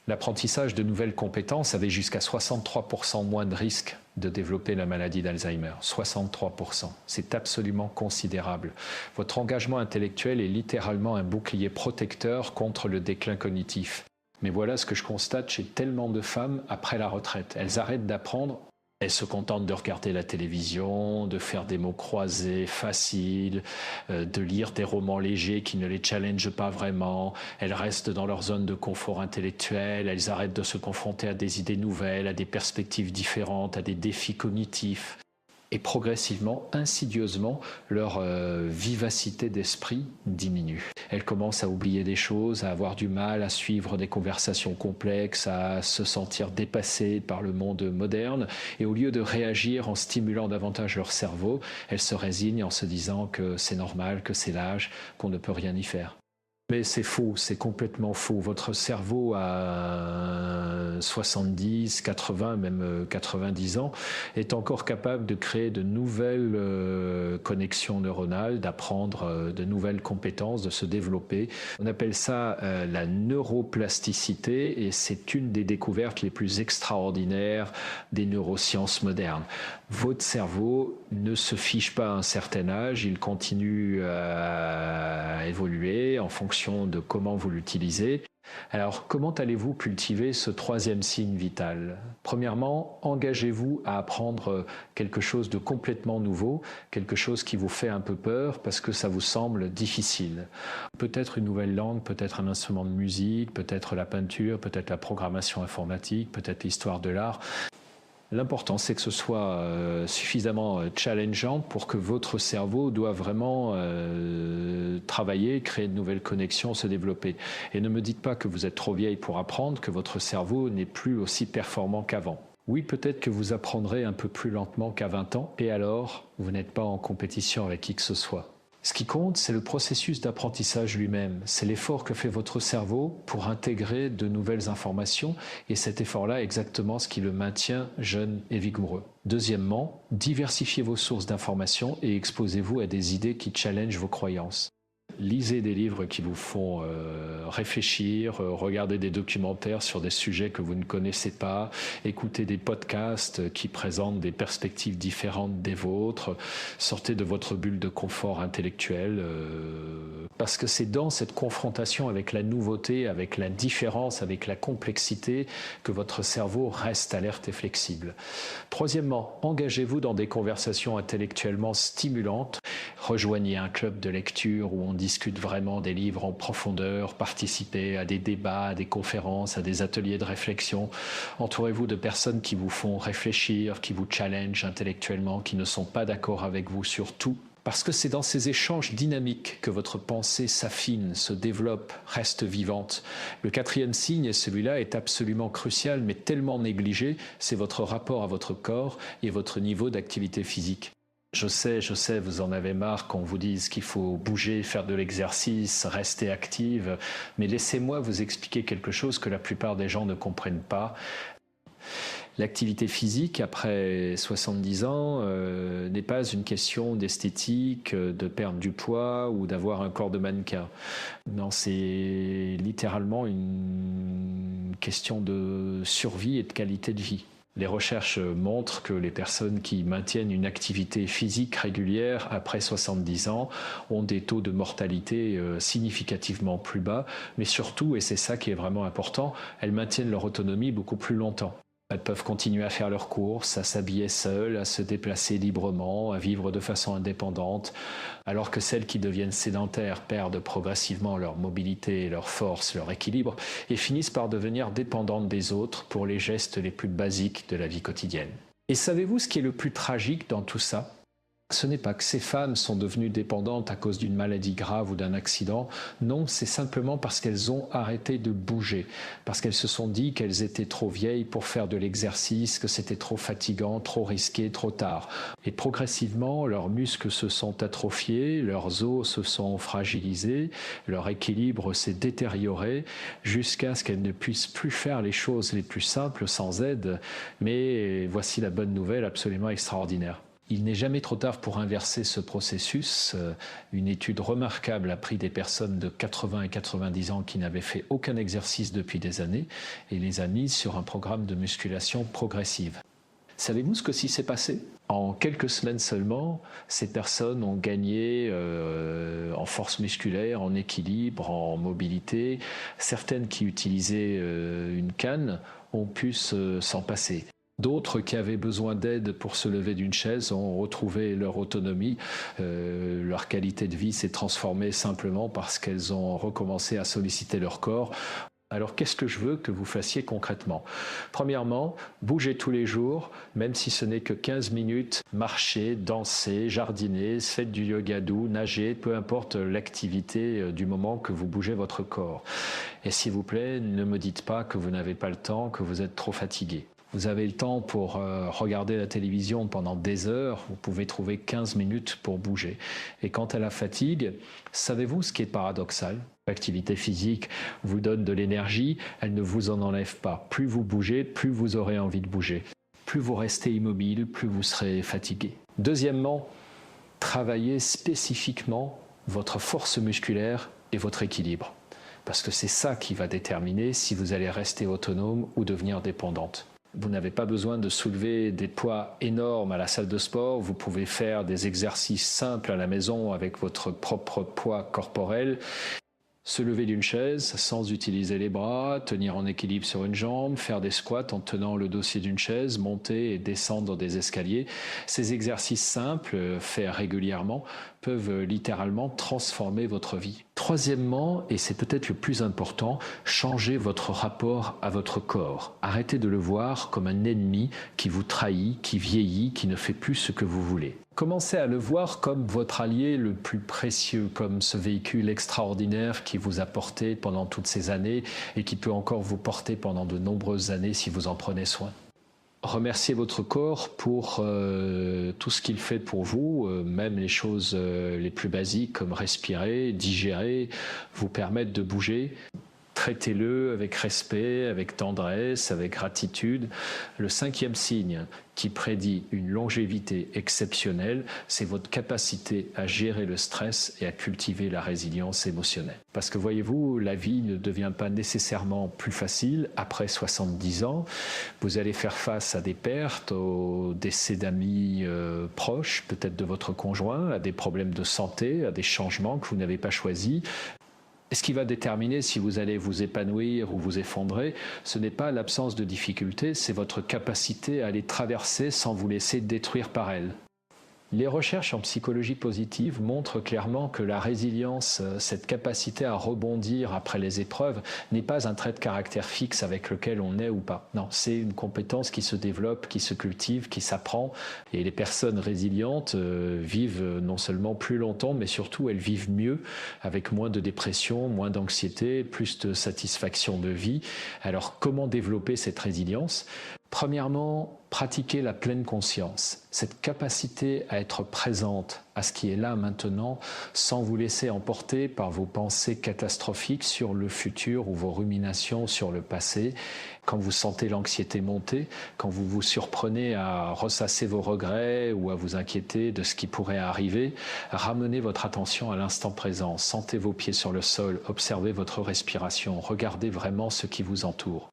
L'apprentissage de nouvelles compétences avait jusqu'à 63% moins de risques de développer la maladie d'Alzheimer. 63%. C'est absolument considérable. Votre engagement intellectuel est littéralement un bouclier protecteur contre le déclin cognitif. Mais voilà ce que je constate chez tellement de femmes après la retraite. Elles arrêtent d'apprendre. Elles se contentent de regarder la télévision, de faire des mots croisés faciles, de lire des romans légers qui ne les challengent pas vraiment. Elles restent dans leur zone de confort intellectuel, elles arrêtent de se confronter à des idées nouvelles, à des perspectives différentes, à des défis cognitifs. Et progressivement, insidieusement, leur vivacité d'esprit diminue. Elles commencent à oublier des choses, à avoir du mal à suivre des conversations complexes, à se sentir dépassées par le monde moderne. Et au lieu de réagir en stimulant davantage leur cerveau, elles se résignent en se disant que c'est normal, que c'est l'âge, qu'on ne peut rien y faire. Mais c'est faux, c'est complètement faux. Votre cerveau à 70, 80, même 90 ans est encore capable de créer de nouvelles connexions neuronales, d'apprendre de nouvelles compétences, de se développer. On appelle ça la neuroplasticité et c'est une des découvertes les plus extraordinaires des neurosciences modernes. Votre cerveau ne se fiche pas à un certain âge, il continue à évoluer en fonction de comment vous l'utilisez. Alors, comment allez-vous cultiver ce troisième signe vital? Premièrement, engagez-vous à apprendre quelque chose de complètement nouveau, quelque chose qui vous fait un peu peur parce que ça vous semble difficile. Peut-être une nouvelle langue, peut-être un instrument de musique, peut-être la peinture, peut-être la programmation informatique, peut-être l'histoire de l'art. L'important, c'est que ce soit suffisamment challengeant pour que votre cerveau doit vraiment travailler, créer de nouvelles connexions, se développer. Et ne me dites pas que vous êtes trop vieille pour apprendre, que votre cerveau n'est plus aussi performant qu'avant. Oui, peut-être que vous apprendrez un peu plus lentement qu'à 20 ans, et alors, vous n'êtes pas en compétition avec qui que ce soit. Ce qui compte, c'est le processus d'apprentissage lui-même. C'est l'effort que fait votre cerveau pour intégrer de nouvelles informations et cet effort-là est exactement ce qui le maintient jeune et vigoureux. Deuxièmement, diversifiez vos sources d'informations et exposez-vous à des idées qui challengent vos croyances. Lisez des livres qui vous font réfléchir, regardez des documentaires sur des sujets que vous ne connaissez pas, écoutez des podcasts qui présentent des perspectives différentes des vôtres, sortez de votre bulle de confort intellectuel, parce que c'est dans cette confrontation avec la nouveauté, avec la différence, avec la complexité que votre cerveau reste alerte et flexible. Troisièmement, engagez-vous dans des conversations intellectuellement stimulantes, rejoignez un club de lecture où on discute vraiment des livres en profondeur, participez à des débats, à des conférences, à des ateliers de réflexion. Entourez-vous de personnes qui vous font réfléchir, qui vous challengent intellectuellement, qui ne sont pas d'accord avec vous sur tout. Parce que c'est dans ces échanges dynamiques que votre pensée s'affine, se développe, reste vivante. Le quatrième signe, et celui-là est absolument crucial, mais tellement négligé, c'est votre rapport à votre corps et votre niveau d'activité physique. Je sais, vous en avez marre qu'on vous dise qu'il faut bouger, faire de l'exercice, rester active, mais laissez-moi vous expliquer quelque chose que la plupart des gens ne comprennent pas. L'activité physique, après 70 ans, n'est pas une question d'esthétique, de perdre du poids ou d'avoir un corps de mannequin. Non, c'est littéralement une question de survie et de qualité de vie. Les recherches montrent que les personnes qui maintiennent une activité physique régulière après 70 ans ont des taux de mortalité significativement plus bas, mais surtout, et c'est ça qui est vraiment important, elles maintiennent leur autonomie beaucoup plus longtemps. Elles peuvent continuer à faire leurs courses, à s'habiller seules, à se déplacer librement, à vivre de façon indépendante, alors que celles qui deviennent sédentaires perdent progressivement leur mobilité, leur force, leur équilibre et finissent par devenir dépendantes des autres pour les gestes les plus basiques de la vie quotidienne. Et savez-vous ce qui est le plus tragique dans tout ça ? Ce n'est pas que ces femmes sont devenues dépendantes à cause d'une maladie grave ou d'un accident. Non, c'est simplement parce qu'elles ont arrêté de bouger, parce qu'elles se sont dit qu'elles étaient trop vieilles pour faire de l'exercice, que c'était trop fatigant, trop risqué, trop tard. Et progressivement, leurs muscles se sont atrophiés, leurs os se sont fragilisés, leur équilibre s'est détérioré jusqu'à ce qu'elles ne puissent plus faire les choses les plus simples sans aide. Mais voici la bonne nouvelle absolument extraordinaire. Il n'est jamais trop tard pour inverser ce processus. Une étude remarquable a pris des personnes de 80 et 90 ans qui n'avaient fait aucun exercice depuis des années et les a mises sur un programme de musculation progressive. Savez-vous ce que s'est passé? En quelques semaines seulement, ces personnes ont gagné en force musculaire, en équilibre, en mobilité. Certaines qui utilisaient une canne ont pu s'en passer. D'autres qui avaient besoin d'aide pour se lever d'une chaise ont retrouvé leur autonomie. Leur qualité de vie s'est transformée simplement parce qu'elles ont recommencé à solliciter leur corps. Alors, qu'est-ce que je veux que vous fassiez concrètement? Premièrement, bougez tous les jours, même si ce n'est que 15 minutes, marchez, dansez, jardinez, faites du yoga doux, nagez, peu importe l'activité du moment que vous bougez votre corps. Et s'il vous plaît, ne me dites pas que vous n'avez pas le temps, que vous êtes trop fatigué. Vous avez le temps pour regarder la télévision pendant des heures, vous pouvez trouver 15 minutes pour bouger. Et quant à la fatigue, savez-vous ce qui est paradoxal? L'activité physique vous donne de l'énergie, elle ne vous en enlève pas. Plus vous bougez, plus vous aurez envie de bouger. Plus vous restez immobile, plus vous serez fatigué. Deuxièmement, travaillez spécifiquement votre force musculaire et votre équilibre. Parce que c'est ça qui va déterminer si vous allez rester autonome ou devenir dépendante. Vous n'avez pas besoin de soulever des poids énormes à la salle de sport. Vous pouvez faire des exercices simples à la maison avec votre propre poids corporel. Se lever d'une chaise sans utiliser les bras, tenir en équilibre sur une jambe, faire des squats en tenant le dossier d'une chaise, monter et descendre des escaliers. Ces exercices simples, faits régulièrement, peuvent littéralement transformer votre vie. Troisièmement, et c'est peut-être le plus important, changez votre rapport à votre corps. Arrêtez de le voir comme un ennemi qui vous trahit, qui vieillit, qui ne fait plus ce que vous voulez. Commencez à le voir comme votre allié le plus précieux, comme ce véhicule extraordinaire qui vous a porté pendant toutes ces années et qui peut encore vous porter pendant de nombreuses années si vous en prenez soin. Remerciez votre corps pour tout ce qu'il fait pour vous, même les choses les plus basiques comme respirer, digérer, vous permettre de bouger. Traitez-le avec respect, avec tendresse, avec gratitude. Le cinquième signe qui prédit une longévité exceptionnelle, c'est votre capacité à gérer le stress et à cultiver la résilience émotionnelle. Parce que voyez-vous, la vie ne devient pas nécessairement plus facile après 70 ans. Vous allez faire face à des pertes, au décès d'amis proches, peut-être de votre conjoint, à des problèmes de santé, à des changements que vous n'avez pas choisis. Et ce qui va déterminer si vous allez vous épanouir ou vous effondrer, ce n'est pas l'absence de difficultés, c'est votre capacité à les traverser sans vous laisser détruire par elles. Les recherches en psychologie positive montrent clairement que la résilience, cette capacité à rebondir après les épreuves, n'est pas un trait de caractère fixe avec lequel on est ou pas. Non, c'est une compétence qui se développe, qui se cultive, qui s'apprend. Et les personnes résilientes vivent non seulement plus longtemps, mais surtout elles vivent mieux, avec moins de dépression, moins d'anxiété, plus de satisfaction de vie. Alors comment développer cette résilience ? Premièrement, pratiquer la pleine conscience, cette capacité à être présente à ce qui est là maintenant sans vous laisser emporter par vos pensées catastrophiques sur le futur ou vos ruminations sur le passé. Quand vous sentez l'anxiété monter, quand vous vous surprenez à ressasser vos regrets ou à vous inquiéter de ce qui pourrait arriver, ramenez votre attention à l'instant présent, sentez vos pieds sur le sol, observez votre respiration, regardez vraiment ce qui vous entoure.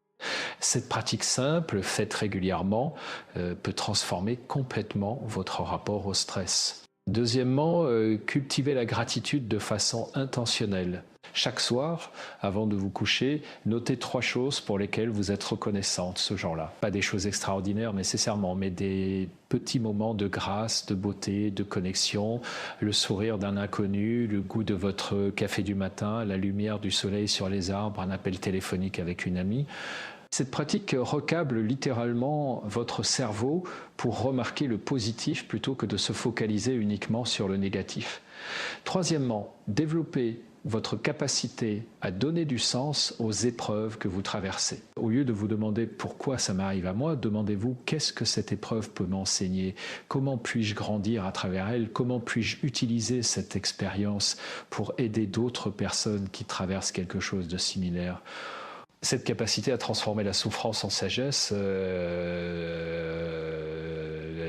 Cette pratique simple, faite régulièrement, peut transformer complètement votre rapport au stress. Deuxièmement, cultivez la gratitude de façon intentionnelle. Chaque soir, avant de vous coucher, notez 3 choses pour lesquelles vous êtes reconnaissante ce jour-là. Pas des choses extraordinaires nécessairement, mais des petits moments de grâce, de beauté, de connexion, le sourire d'un inconnu, le goût de votre café du matin, la lumière du soleil sur les arbres, un appel téléphonique avec une amie. Cette pratique recable littéralement votre cerveau pour remarquer le positif plutôt que de se focaliser uniquement sur le négatif. Troisièmement, développez votre capacité à donner du sens aux épreuves que vous traversez. Au lieu de vous demander pourquoi ça m'arrive à moi, demandez-vous qu'est-ce que cette épreuve peut m'enseigner, comment puis-je grandir à travers elle, comment puis-je utiliser cette expérience pour aider d'autres personnes qui traversent quelque chose de similaire. Cette capacité à transformer la souffrance en sagesse,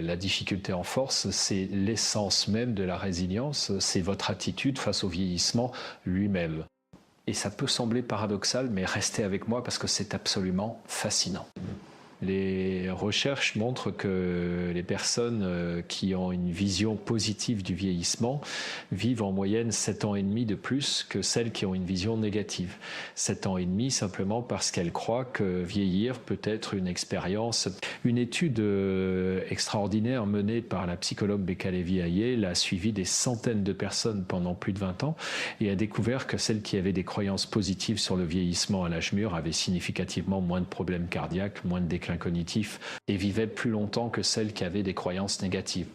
la difficulté en force, c'est l'essence même de la résilience, c'est votre attitude face au vieillissement lui-même. Et ça peut sembler paradoxal, mais restez avec moi parce que c'est absolument fascinant. Les recherches montrent que les personnes qui ont une vision positive du vieillissement vivent en moyenne 7 ans et demi de plus que celles qui ont une vision négative. 7 ans et demi simplement parce qu'elles croient que vieillir peut être une expérience. Une étude extraordinaire menée par la psychologue Becca Levy-Ayel a suivi des centaines de personnes pendant plus de 20 ans et a découvert que celles qui avaient des croyances positives sur le vieillissement à l'âge mûr avaient significativement moins de problèmes cardiaques, moins de déclin cognitif et vivaient plus longtemps que celles qui avaient des croyances négatives.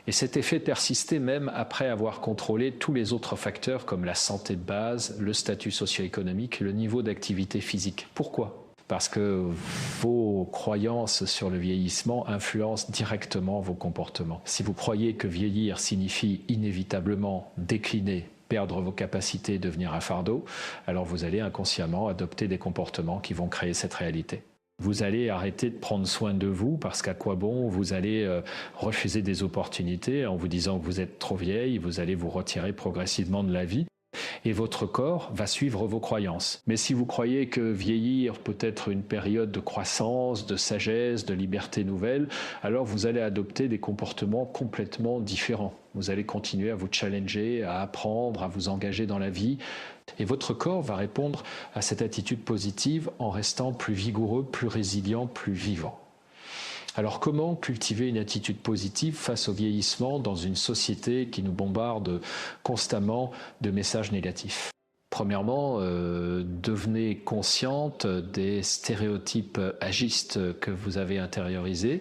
Et cet effet persistait même après avoir contrôlé tous les autres facteurs comme la santé de base, le statut socio-économique et le niveau d'activité physique. Pourquoi ? Parce que vos croyances sur le vieillissement influencent directement vos comportements. Si vous croyez que vieillir signifie inévitablement décliner, perdre vos capacités, devenir un fardeau, alors vous allez inconsciemment adopter des comportements qui vont créer cette réalité. Vous allez arrêter de prendre soin de vous parce qu'à quoi bon vous allez refuser des opportunités en vous disant que vous êtes trop vieille, vous allez vous retirer progressivement de la vie et votre corps va suivre vos croyances. Mais si vous croyez que vieillir peut être une période de croissance, de sagesse, de liberté nouvelle, alors vous allez adopter des comportements complètement différents. Vous allez continuer à vous challenger, à apprendre, à vous engager dans la vie. Et votre corps va répondre à cette attitude positive en restant plus vigoureux, plus résilient, plus vivant. Alors comment cultiver une attitude positive face au vieillissement dans une société qui nous bombarde constamment de messages négatifs ? Premièrement, devenez consciente des stéréotypes agistes que vous avez intériorisés.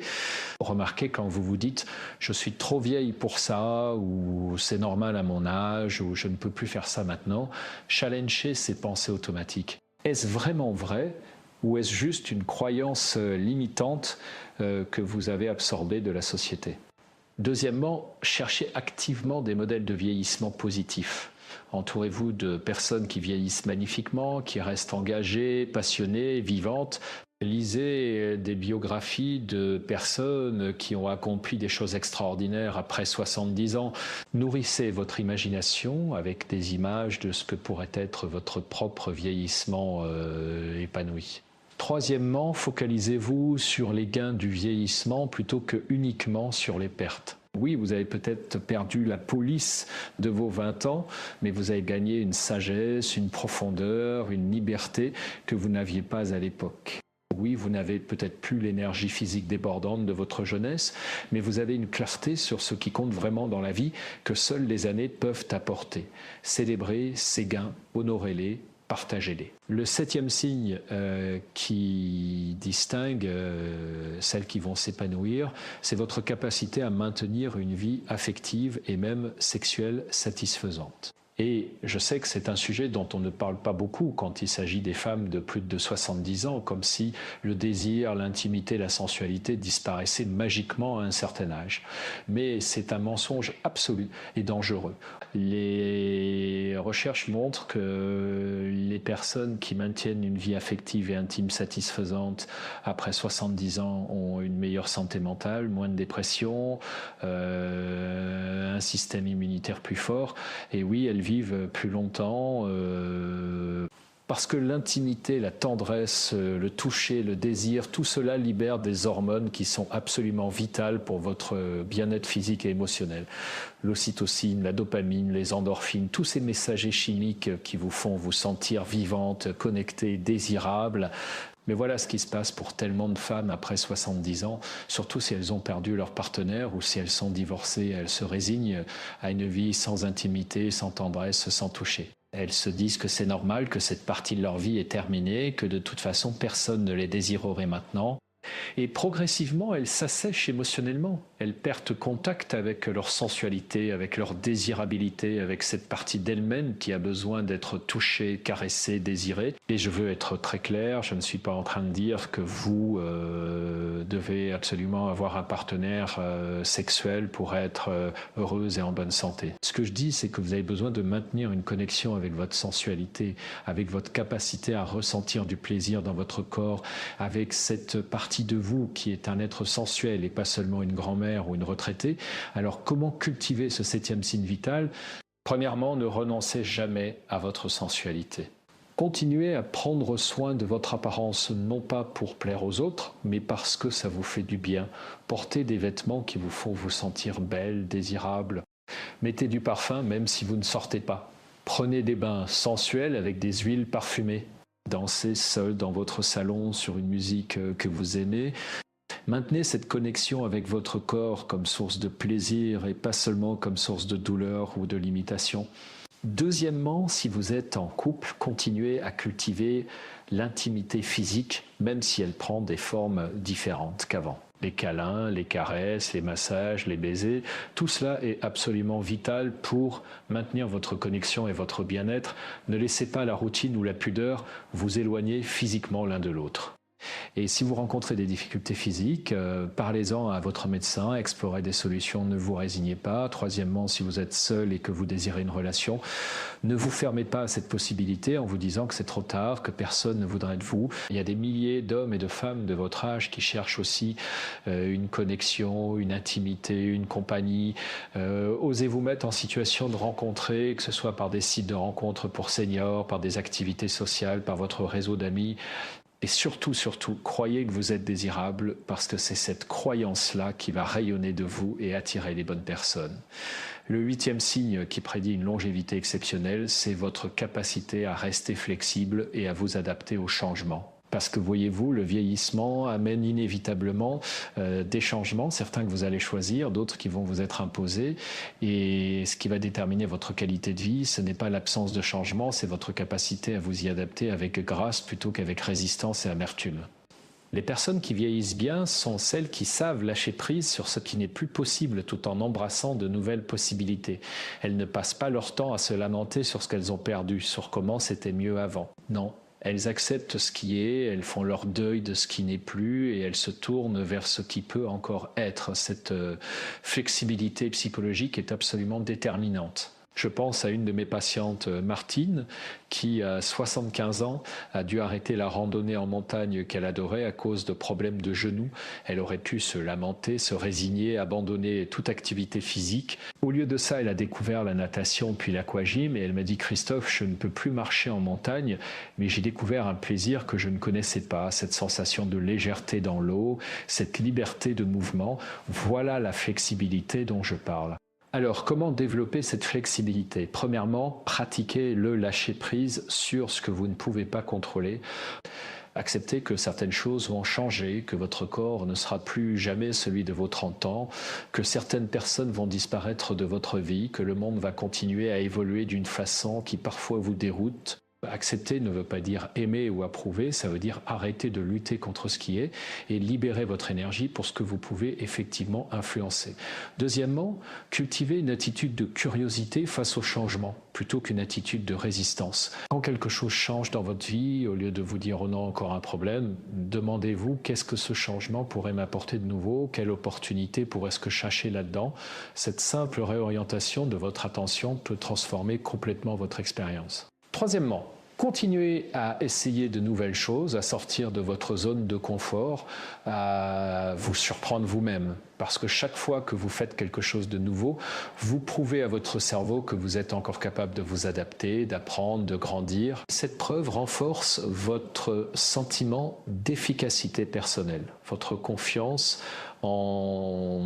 Remarquez quand vous vous dites « je suis trop vieille pour ça » ou « c'est normal à mon âge » ou « je ne peux plus faire ça maintenant », challengez ces pensées automatiques. Est-ce vraiment vrai ou est-ce juste une croyance limitante que vous avez absorbée de la société ? Deuxièmement, cherchez activement des modèles de vieillissement positifs. Entourez-vous de personnes qui vieillissent magnifiquement, qui restent engagées, passionnées, vivantes. Lisez des biographies de personnes qui ont accompli des choses extraordinaires après 70 ans. Nourrissez votre imagination avec des images de ce que pourrait être votre propre vieillissement épanoui. Troisièmement, focalisez-vous sur les gains du vieillissement plutôt que uniquement sur les pertes. Oui, vous avez peut-être perdu la police de vos 20 ans, mais vous avez gagné une sagesse, une profondeur, une liberté que vous n'aviez pas à l'époque. Oui, vous n'avez peut-être plus l'énergie physique débordante de votre jeunesse, mais vous avez une clarté sur ce qui compte vraiment dans la vie que seules les années peuvent apporter. Célébrez ces gains, honorez-les, partagez-les. Le 7e signe qui distingue celles qui vont s'épanouir, c'est votre capacité à maintenir une vie affective et même sexuelle satisfaisante. Et je sais que c'est un sujet dont on ne parle pas beaucoup quand il s'agit des femmes de plus de 70 ans, comme si le désir, l'intimité, la sensualité disparaissaient magiquement à un certain âge. Mais c'est un mensonge absolu et dangereux. Les recherches montrent que les personnes qui maintiennent une vie affective et intime satisfaisante après 70 ans ont une meilleure santé mentale, moins de dépression, un système immunitaire plus fort. Et oui, elles vivent plus longtemps parce que l'intimité, la tendresse, le toucher, le désir, tout cela libère des hormones qui sont absolument vitales pour votre bien-être physique et émotionnel. L'ocytocine, la dopamine, les endorphines, tous ces messagers chimiques qui vous font vous sentir vivante, connectée, désirable. Mais voilà ce qui se passe pour tellement de femmes après 70 ans, surtout si elles ont perdu leur partenaire ou si elles sont divorcées, elles se résignent à une vie sans intimité, sans tendresse, sans toucher. Elles se disent que c'est normal, que cette partie de leur vie est terminée, que de toute façon personne ne les désirerait maintenant. Et progressivement, elles s'assèchent émotionnellement. Elles perdent contact avec leur sensualité, avec leur désirabilité, avec cette partie d'elles-mêmes qui a besoin d'être touchée, caressée, désirée. Et je veux être très clair, je ne suis pas en train de dire que vous devez absolument avoir un partenaire sexuel pour être heureuse et en bonne santé. Ce que je dis, c'est que vous avez besoin de maintenir une connexion avec votre sensualité, avec votre capacité à ressentir du plaisir dans votre corps, avec cette partie de vous qui est un être sensuel et pas seulement une grand-mère grand-mère ou une retraitée. Alors comment cultiver ce 7e signe vital? Premièrement, ne renoncez jamais à votre sensualité. Continuez à prendre soin de votre apparence, non pas pour plaire aux autres, mais parce que ça vous fait du bien. Portez des vêtements qui vous font vous sentir belle, désirable. Mettez du parfum même si vous ne sortez pas. Prenez des bains sensuels avec des huiles parfumées. Dansez seul dans votre salon sur une musique que vous aimez. Maintenez cette connexion avec votre corps comme source de plaisir et pas seulement comme source de douleur ou de limitation. Deuxièmement, si vous êtes en couple, continuez à cultiver l'intimité physique, même si elle prend des formes différentes qu'avant. Les câlins, les caresses, les massages, les baisers, tout cela est absolument vital pour maintenir votre connexion et votre bien-être. Ne laissez pas la routine ou la pudeur vous éloigner physiquement l'un de l'autre. Et si vous rencontrez des difficultés physiques, parlez-en à votre médecin, explorez des solutions, ne vous résignez pas. Troisièmement, si vous êtes seul et que vous désirez une relation, ne vous fermez pas à cette possibilité en vous disant que c'est trop tard, que personne ne voudrait de vous. Il y a des milliers d'hommes et de femmes de votre âge qui cherchent aussi une connexion, une intimité, une compagnie. Osez vous mettre en situation de rencontrer, que ce soit par des sites de rencontres pour seniors, par des activités sociales, par votre réseau d'amis. Et surtout, surtout, croyez que vous êtes désirable parce que c'est cette croyance-là qui va rayonner de vous et attirer les bonnes personnes. Le 8e signe qui prédit une longévité exceptionnelle, c'est votre capacité à rester flexible et à vous adapter aux changements. Parce que voyez-vous, le vieillissement amène inévitablement des changements, certains que vous allez choisir, d'autres qui vont vous être imposés. Et ce qui va déterminer votre qualité de vie, ce n'est pas l'absence de changement, c'est votre capacité à vous y adapter avec grâce plutôt qu'avec résistance et amertume. Les personnes qui vieillissent bien sont celles qui savent lâcher prise sur ce qui n'est plus possible tout en embrassant de nouvelles possibilités. Elles ne passent pas leur temps à se lamenter sur ce qu'elles ont perdu, sur comment c'était mieux avant. Non. Elles acceptent ce qui est, elles font leur deuil de ce qui n'est plus et elles se tournent vers ce qui peut encore être. Cette flexibilité psychologique est absolument déterminante. Je pense à une de mes patientes, Martine, qui à 75 ans a dû arrêter la randonnée en montagne qu'elle adorait à cause de problèmes de genoux. Elle aurait pu se lamenter, se résigner, abandonner toute activité physique. Au lieu de ça, elle a découvert la natation puis l'aquagym et elle m'a dit « Christophe, je ne peux plus marcher en montagne, mais j'ai découvert un plaisir que je ne connaissais pas, cette sensation de légèreté dans l'eau, cette liberté de mouvement. Voilà la flexibilité dont je parle. » Alors, comment développer cette flexibilité? Premièrement, pratiquez le lâcher-prise sur ce que vous ne pouvez pas contrôler. Acceptez que certaines choses vont changer, que votre corps ne sera plus jamais celui de vos 30 ans, que certaines personnes vont disparaître de votre vie, que le monde va continuer à évoluer d'une façon qui parfois vous déroute. Accepter ne veut pas dire aimer ou approuver, ça veut dire arrêter de lutter contre ce qui est et libérer votre énergie pour ce que vous pouvez effectivement influencer. Deuxièmement, cultivez une attitude de curiosité face au changement plutôt qu'une attitude de résistance. Quand quelque chose change dans votre vie, au lieu de vous dire « oh non, encore un problème », demandez-vous qu'est-ce que ce changement pourrait m'apporter de nouveau, quelle opportunité pourrait-ce que chercher là-dedans. Cette simple réorientation de votre attention peut transformer complètement votre expérience. Troisièmement, continuez à essayer de nouvelles choses, à sortir de votre zone de confort, à vous surprendre vous-même. Parce que chaque fois que vous faites quelque chose de nouveau, vous prouvez à votre cerveau que vous êtes encore capable de vous adapter, d'apprendre, de grandir. Cette preuve renforce votre sentiment d'efficacité personnelle, votre confiance en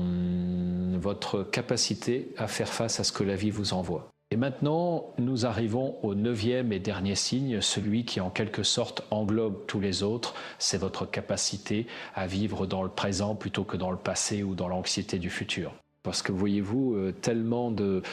votre capacité à faire face à ce que la vie vous envoie. Et maintenant, nous arrivons au 9e et dernier signe, celui qui en quelque sorte englobe tous les autres, c'est votre capacité à vivre dans le présent plutôt que dans le passé ou dans l'anxiété du futur. Parce que voyez-vous, tellement de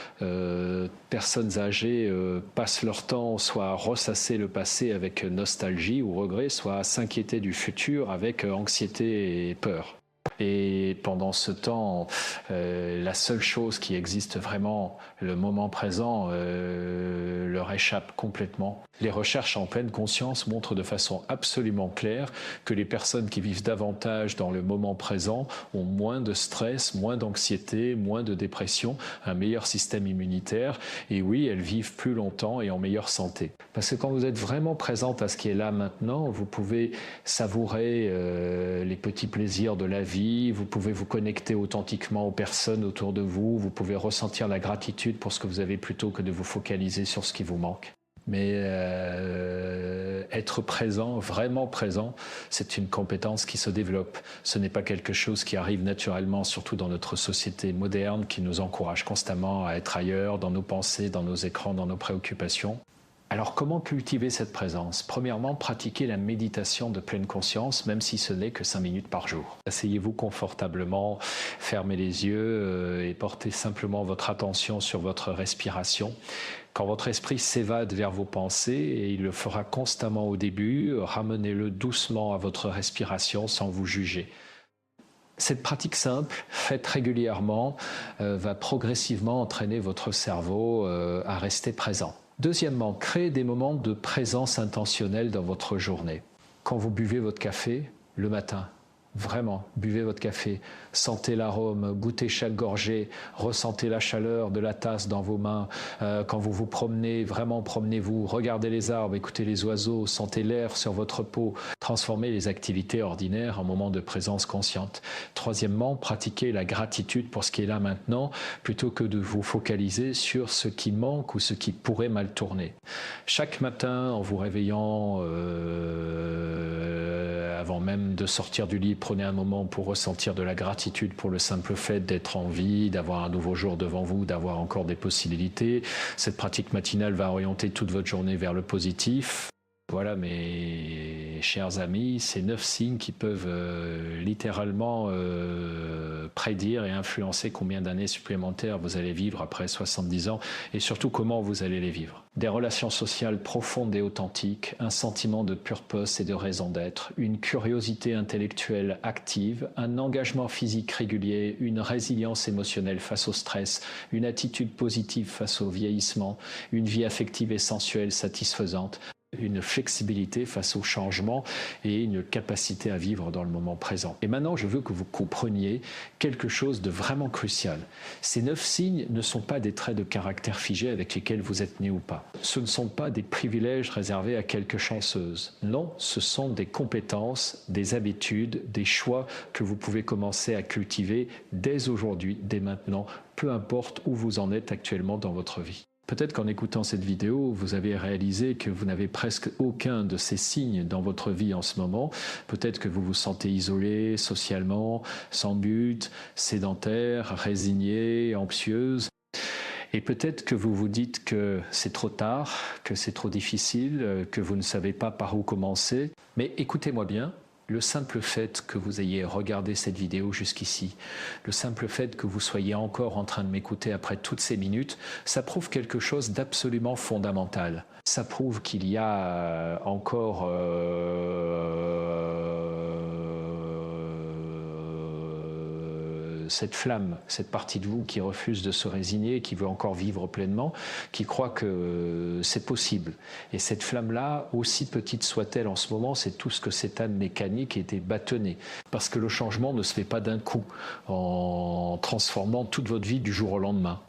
personnes âgées passent leur temps soit à ressasser le passé avec nostalgie ou regret, soit à s'inquiéter du futur avec anxiété et peur. Et pendant ce temps, la seule chose qui existe vraiment, le moment présent, leur échappe complètement. Les recherches en pleine conscience montrent de façon absolument claire que les personnes qui vivent davantage dans le moment présent ont moins de stress, moins d'anxiété, moins de dépression, un meilleur système immunitaire et oui, elles vivent plus longtemps et en meilleure santé. Parce que quand vous êtes vraiment présente à ce qui est là maintenant, vous pouvez savourer les petits plaisirs de la vie, vie, vous pouvez vous connecter authentiquement aux personnes autour de vous, vous pouvez ressentir la gratitude pour ce que vous avez plutôt que de vous focaliser sur ce qui vous manque. Mais être présent, vraiment présent, c'est une compétence qui se développe. Ce n'est pas quelque chose qui arrive naturellement, surtout dans notre société moderne qui nous encourage constamment à être ailleurs, dans nos pensées, dans nos écrans, dans nos préoccupations. Alors comment cultiver cette présence? Premièrement, pratiquez la méditation de pleine conscience, même si ce n'est que 5 minutes par jour. Asseyez-vous confortablement, fermez les yeux et portez simplement votre attention sur votre respiration. Quand votre esprit s'évade vers vos pensées, et il le fera constamment au début, ramenez-le doucement à votre respiration sans vous juger. Cette pratique simple, faite régulièrement, va progressivement entraîner votre cerveau à rester présent. Deuxièmement, créez des moments de présence intentionnelle dans votre journée. Quand vous buvez votre café, le matin, vraiment, buvez votre café, sentez l'arôme, goûtez chaque gorgée, ressentez la chaleur de la tasse dans vos mains. Quand vous vous promenez, vraiment promenez-vous, regardez les arbres, écoutez les oiseaux, sentez l'air sur votre peau. Transformez les activités ordinaires en moments de présence consciente. Troisièmement, pratiquez la gratitude pour ce qui est là maintenant, plutôt que de vous focaliser sur ce qui manque ou ce qui pourrait mal tourner. Chaque matin, en vous réveillant, avant même de sortir du lit, prenez un moment pour ressentir de la gratitude pour le simple fait d'être en vie, d'avoir un nouveau jour devant vous, d'avoir encore des possibilités. Cette pratique matinale va orienter toute votre journée vers le positif. Voilà, mes chers amis, ces 9 signes qui peuvent littéralement prédire et influencer combien d'années supplémentaires vous allez vivre après 70 ans et surtout comment vous allez les vivre. Des relations sociales profondes et authentiques, un sentiment de purpose et de raison d'être, une curiosité intellectuelle active, un engagement physique régulier, une résilience émotionnelle face au stress, une attitude positive face au vieillissement, une vie affective et sensuelle satisfaisante, une flexibilité face au changement et une capacité à vivre dans le moment présent. Et maintenant, je veux que vous compreniez quelque chose de vraiment crucial. Ces 9 signes ne sont pas des traits de caractère figés avec lesquels vous êtes né ou pas. Ce ne sont pas des privilèges réservés à quelques chanceuses. Non, ce sont des compétences, des habitudes, des choix que vous pouvez commencer à cultiver dès aujourd'hui, dès maintenant, peu importe où vous en êtes actuellement dans votre vie. Peut-être qu'en écoutant cette vidéo, vous avez réalisé que vous n'avez presque aucun de ces signes dans votre vie en ce moment. Peut-être que vous vous sentez isolé socialement, sans but, sédentaire, résigné, anxieuse. Et peut-être que vous vous dites que c'est trop tard, que c'est trop difficile, que vous ne savez pas par où commencer. Mais écoutez-moi bien. Le simple fait que vous ayez regardé cette vidéo jusqu'ici, le simple fait que vous soyez encore en train de m'écouter après toutes ces minutes, ça prouve quelque chose d'absolument fondamental. Ça prouve qu'il y a encore cette flamme, cette partie de vous qui refuse de se résigner, qui veut encore vivre pleinement, qui croit que c'est possible. Et cette flamme-là, aussi petite soit-elle en ce moment, c'est tout ce que cette âme mécanique était bâtonnée. Parce que le changement ne se fait pas d'un coup, en transformant toute votre vie du jour au lendemain.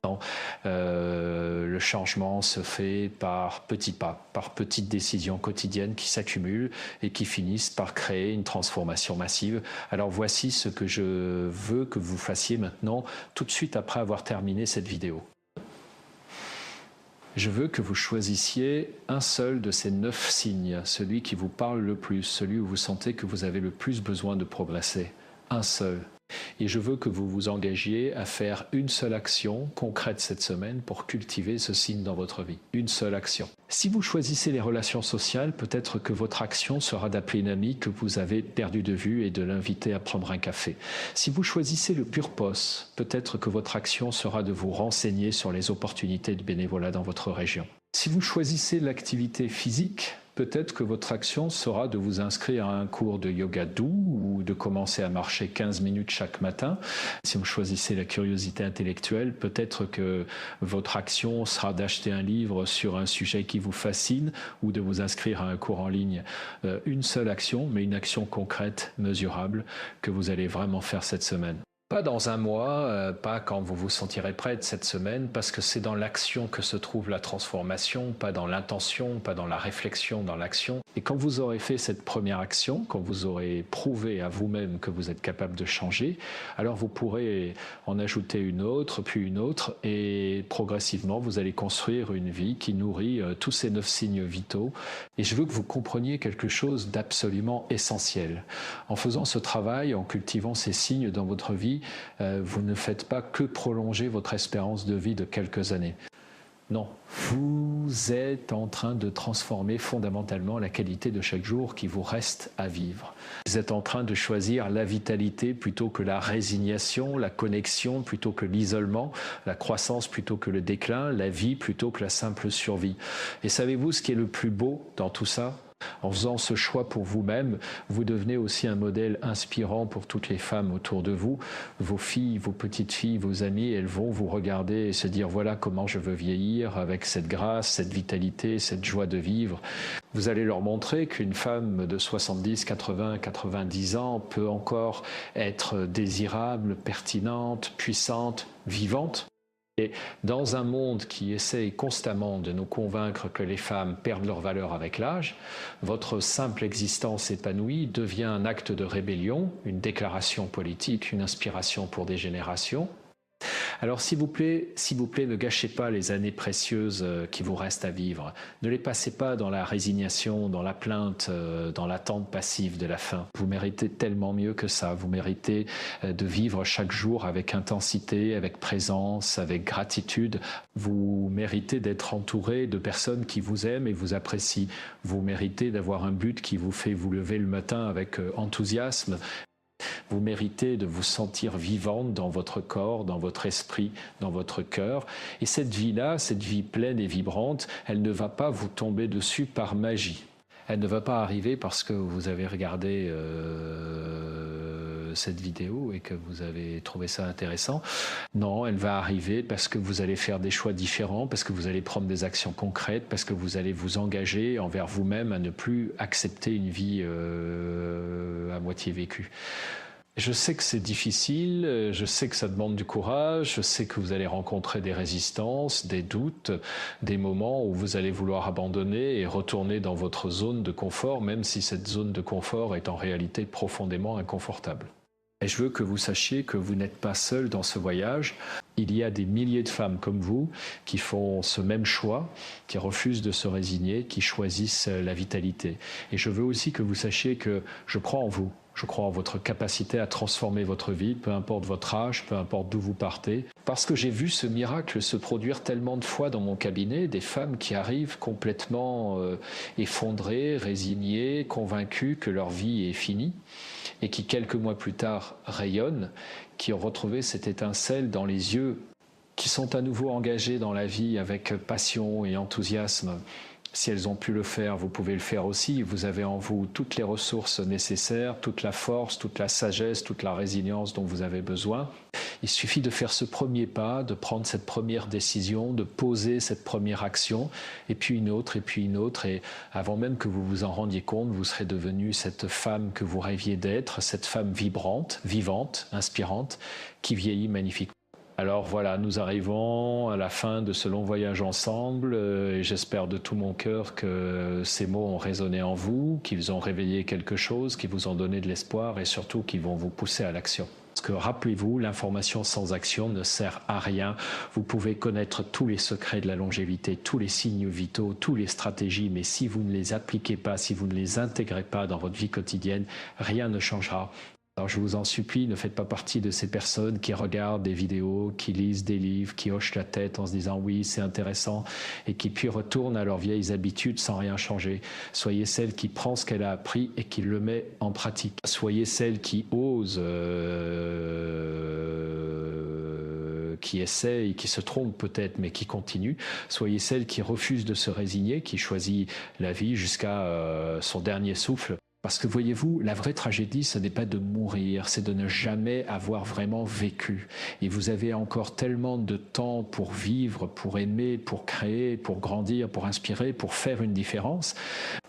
Le changement se fait par petits pas, par petites décisions quotidiennes qui s'accumulent et qui finissent par créer une transformation massive. Alors voici ce que je veux que vous fassiez maintenant, tout de suite après avoir terminé cette vidéo. Je veux que vous choisissiez un seul de ces 9 signes, celui qui vous parle le plus, celui où vous sentez que vous avez le plus besoin de progresser. Un seul. Et je veux que vous vous engagiez à faire une seule action concrète cette semaine pour cultiver ce signe dans votre vie. Une seule action. Si vous choisissez les relations sociales, peut-être que votre action sera d'appeler une amie que vous avez perdue de vue et de l'inviter à prendre un café. Si vous choisissez le purpose, peut-être que votre action sera de vous renseigner sur les opportunités de bénévolat dans votre région. Si vous choisissez l'activité physique, peut-être que votre action sera de vous inscrire à un cours de yoga doux ou de commencer à marcher 15 minutes chaque matin. Si vous choisissez la curiosité intellectuelle, peut-être que votre action sera d'acheter un livre sur un sujet qui vous fascine ou de vous inscrire à un cours en ligne. Une seule action, mais une action concrète, mesurable, que vous allez vraiment faire cette semaine. Pas dans un mois, pas quand vous vous sentirez prête cette semaine, parce que c'est dans l'action que se trouve la transformation, pas dans l'intention, pas dans la réflexion, dans l'action. Et quand vous aurez fait cette première action, quand vous aurez prouvé à vous-même que vous êtes capable de changer, alors vous pourrez en ajouter une autre, puis une autre, et progressivement vous allez construire une vie qui nourrit tous ces 9 signes vitaux. Et je veux que vous compreniez quelque chose d'absolument essentiel. En faisant ce travail, en cultivant ces signes dans votre vie, vous ne faites pas que prolonger votre espérance de vie de quelques années. Non, vous êtes en train de transformer fondamentalement la qualité de chaque jour qui vous reste à vivre. Vous êtes en train de choisir la vitalité plutôt que la résignation, la connexion plutôt que l'isolement, la croissance plutôt que le déclin, la vie plutôt que la simple survie. Et savez-vous ce qui est le plus beau dans tout ça ? En faisant ce choix pour vous-même, vous devenez aussi un modèle inspirant pour toutes les femmes autour de vous. Vos filles, vos petites filles, vos amies, elles vont vous regarder et se dire voilà comment je veux vieillir avec cette grâce, cette vitalité, cette joie de vivre. Vous allez leur montrer qu'une femme de 70, 80, 90 ans peut encore être désirable, pertinente, puissante, vivante. Et dans un monde qui essaye constamment de nous convaincre que les femmes perdent leur valeur avec l'âge, votre simple existence épanouie devient un acte de rébellion, une déclaration politique, une inspiration pour des générations. Alors s'il vous plaît, ne gâchez pas les années précieuses qui vous restent à vivre. Ne les passez pas dans la résignation, dans la plainte, dans l'attente passive de la fin. Vous méritez tellement mieux que ça. Vous méritez de vivre chaque jour avec intensité, avec présence, avec gratitude. Vous méritez d'être entouré de personnes qui vous aiment et vous apprécient. Vous méritez d'avoir un but qui vous fait vous lever le matin avec enthousiasme. Vous méritez de vous sentir vivante dans votre corps, dans votre esprit, dans votre cœur. Et cette vie-là, cette vie pleine et vibrante, elle ne va pas vous tomber dessus par magie. Elle ne va pas arriver parce que vous avez regardé cette vidéo et que vous avez trouvé ça intéressant. Non, elle va arriver parce que vous allez faire des choix différents, parce que vous allez prendre des actions concrètes, parce que vous allez vous engager envers vous-même à ne plus accepter une vie à moitié vécue. Je sais que c'est difficile, je sais que ça demande du courage, je sais que vous allez rencontrer des résistances, des doutes, des moments où vous allez vouloir abandonner et retourner dans votre zone de confort, même si cette zone de confort est en réalité profondément inconfortable. Et je veux que vous sachiez que vous n'êtes pas seul dans ce voyage. Il y a des milliers de femmes comme vous qui font ce même choix, qui refusent de se résigner, qui choisissent la vitalité. Et je veux aussi que vous sachiez que je crois en vous. Je crois en votre capacité à transformer votre vie, peu importe votre âge, peu importe d'où vous partez. Parce que j'ai vu ce miracle se produire tellement de fois dans mon cabinet, des femmes qui arrivent complètement effondrées, résignées, convaincues que leur vie est finie, et qui quelques mois plus tard rayonnent, qui ont retrouvé cette étincelle dans les yeux, qui sont à nouveau engagées dans la vie avec passion et enthousiasme. Si elles ont pu le faire, vous pouvez le faire aussi. Vous avez en vous toutes les ressources nécessaires, toute la force, toute la sagesse, toute la résilience dont vous avez besoin. Il suffit de faire ce premier pas, de prendre cette première décision, de poser cette première action, et puis une autre, et puis une autre. Et avant même que vous vous en rendiez compte, vous serez devenue cette femme que vous rêviez d'être, cette femme vibrante, vivante, inspirante, qui vieillit magnifiquement. Alors voilà, nous arrivons à la fin de ce long voyage ensemble et j'espère de tout mon cœur que ces mots ont résonné en vous, qu'ils ont réveillé quelque chose, qu'ils vous ont donné de l'espoir et surtout qu'ils vont vous pousser à l'action. Parce que rappelez-vous, l'information sans action ne sert à rien. Vous pouvez connaître tous les secrets de la longévité, tous les signes vitaux, toutes les stratégies, mais si vous ne les appliquez pas, si vous ne les intégrez pas dans votre vie quotidienne, rien ne changera. Alors je vous en supplie, ne faites pas partie de ces personnes qui regardent des vidéos, qui lisent des livres, qui hochent la tête en se disant oui c'est intéressant et qui puis retournent à leurs vieilles habitudes sans rien changer. Soyez celle qui prend ce qu'elle a appris et qui le met en pratique. Soyez celle qui ose, qui essaye, qui se trompe peut-être mais qui continue. Soyez celle qui refuse de se résigner, qui choisit la vie jusqu'à son dernier souffle. Parce que voyez-vous, la vraie tragédie, ce n'est pas de mourir, c'est de ne jamais avoir vraiment vécu. Et vous avez encore tellement de temps pour vivre, pour aimer, pour créer, pour grandir, pour inspirer, pour faire une différence.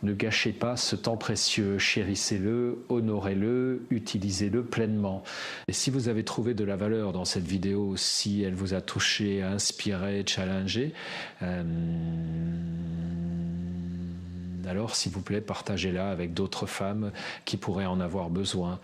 Ne gâchez pas ce temps précieux, chérissez-le, honorez-le, utilisez-le pleinement. Et si vous avez trouvé de la valeur dans cette vidéo, si elle vous a touché, inspiré, challengé, alors s'il vous plaît, partagez-la avec d'autres femmes qui pourraient en avoir besoin.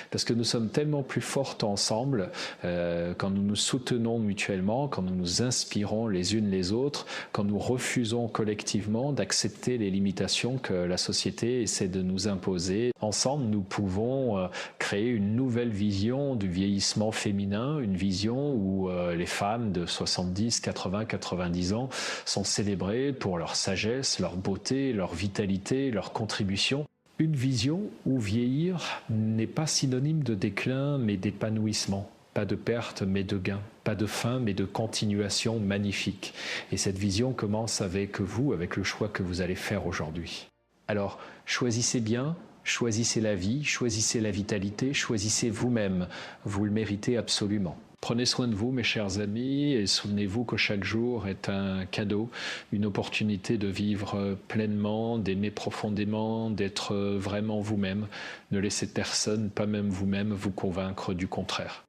Parce que nous sommes tellement plus fortes ensemble quand nous nous soutenons mutuellement, quand nous nous inspirons les unes les autres, quand nous refusons collectivement d'accepter les limitations que la société essaie de nous imposer. Ensemble, nous pouvons créer une nouvelle vision du vieillissement féminin, une vision où les femmes de 70, 80, 90 ans sont célébrées pour leur sagesse, leur beauté, leur vitalité, leur contribution. Une vision où vieillir n'est pas synonyme de déclin mais d'épanouissement, pas de perte mais de gain, pas de fin mais de continuation magnifique. Et cette vision commence avec vous, avec le choix que vous allez faire aujourd'hui. Alors, choisissez bien, choisissez la vie, choisissez la vitalité, choisissez vous-même, vous le méritez absolument. Prenez soin de vous, mes chers amis, et souvenez-vous que chaque jour est un cadeau, une opportunité de vivre pleinement, d'aimer profondément, d'être vraiment vous-même. Ne laissez personne, pas même vous-même, vous convaincre du contraire.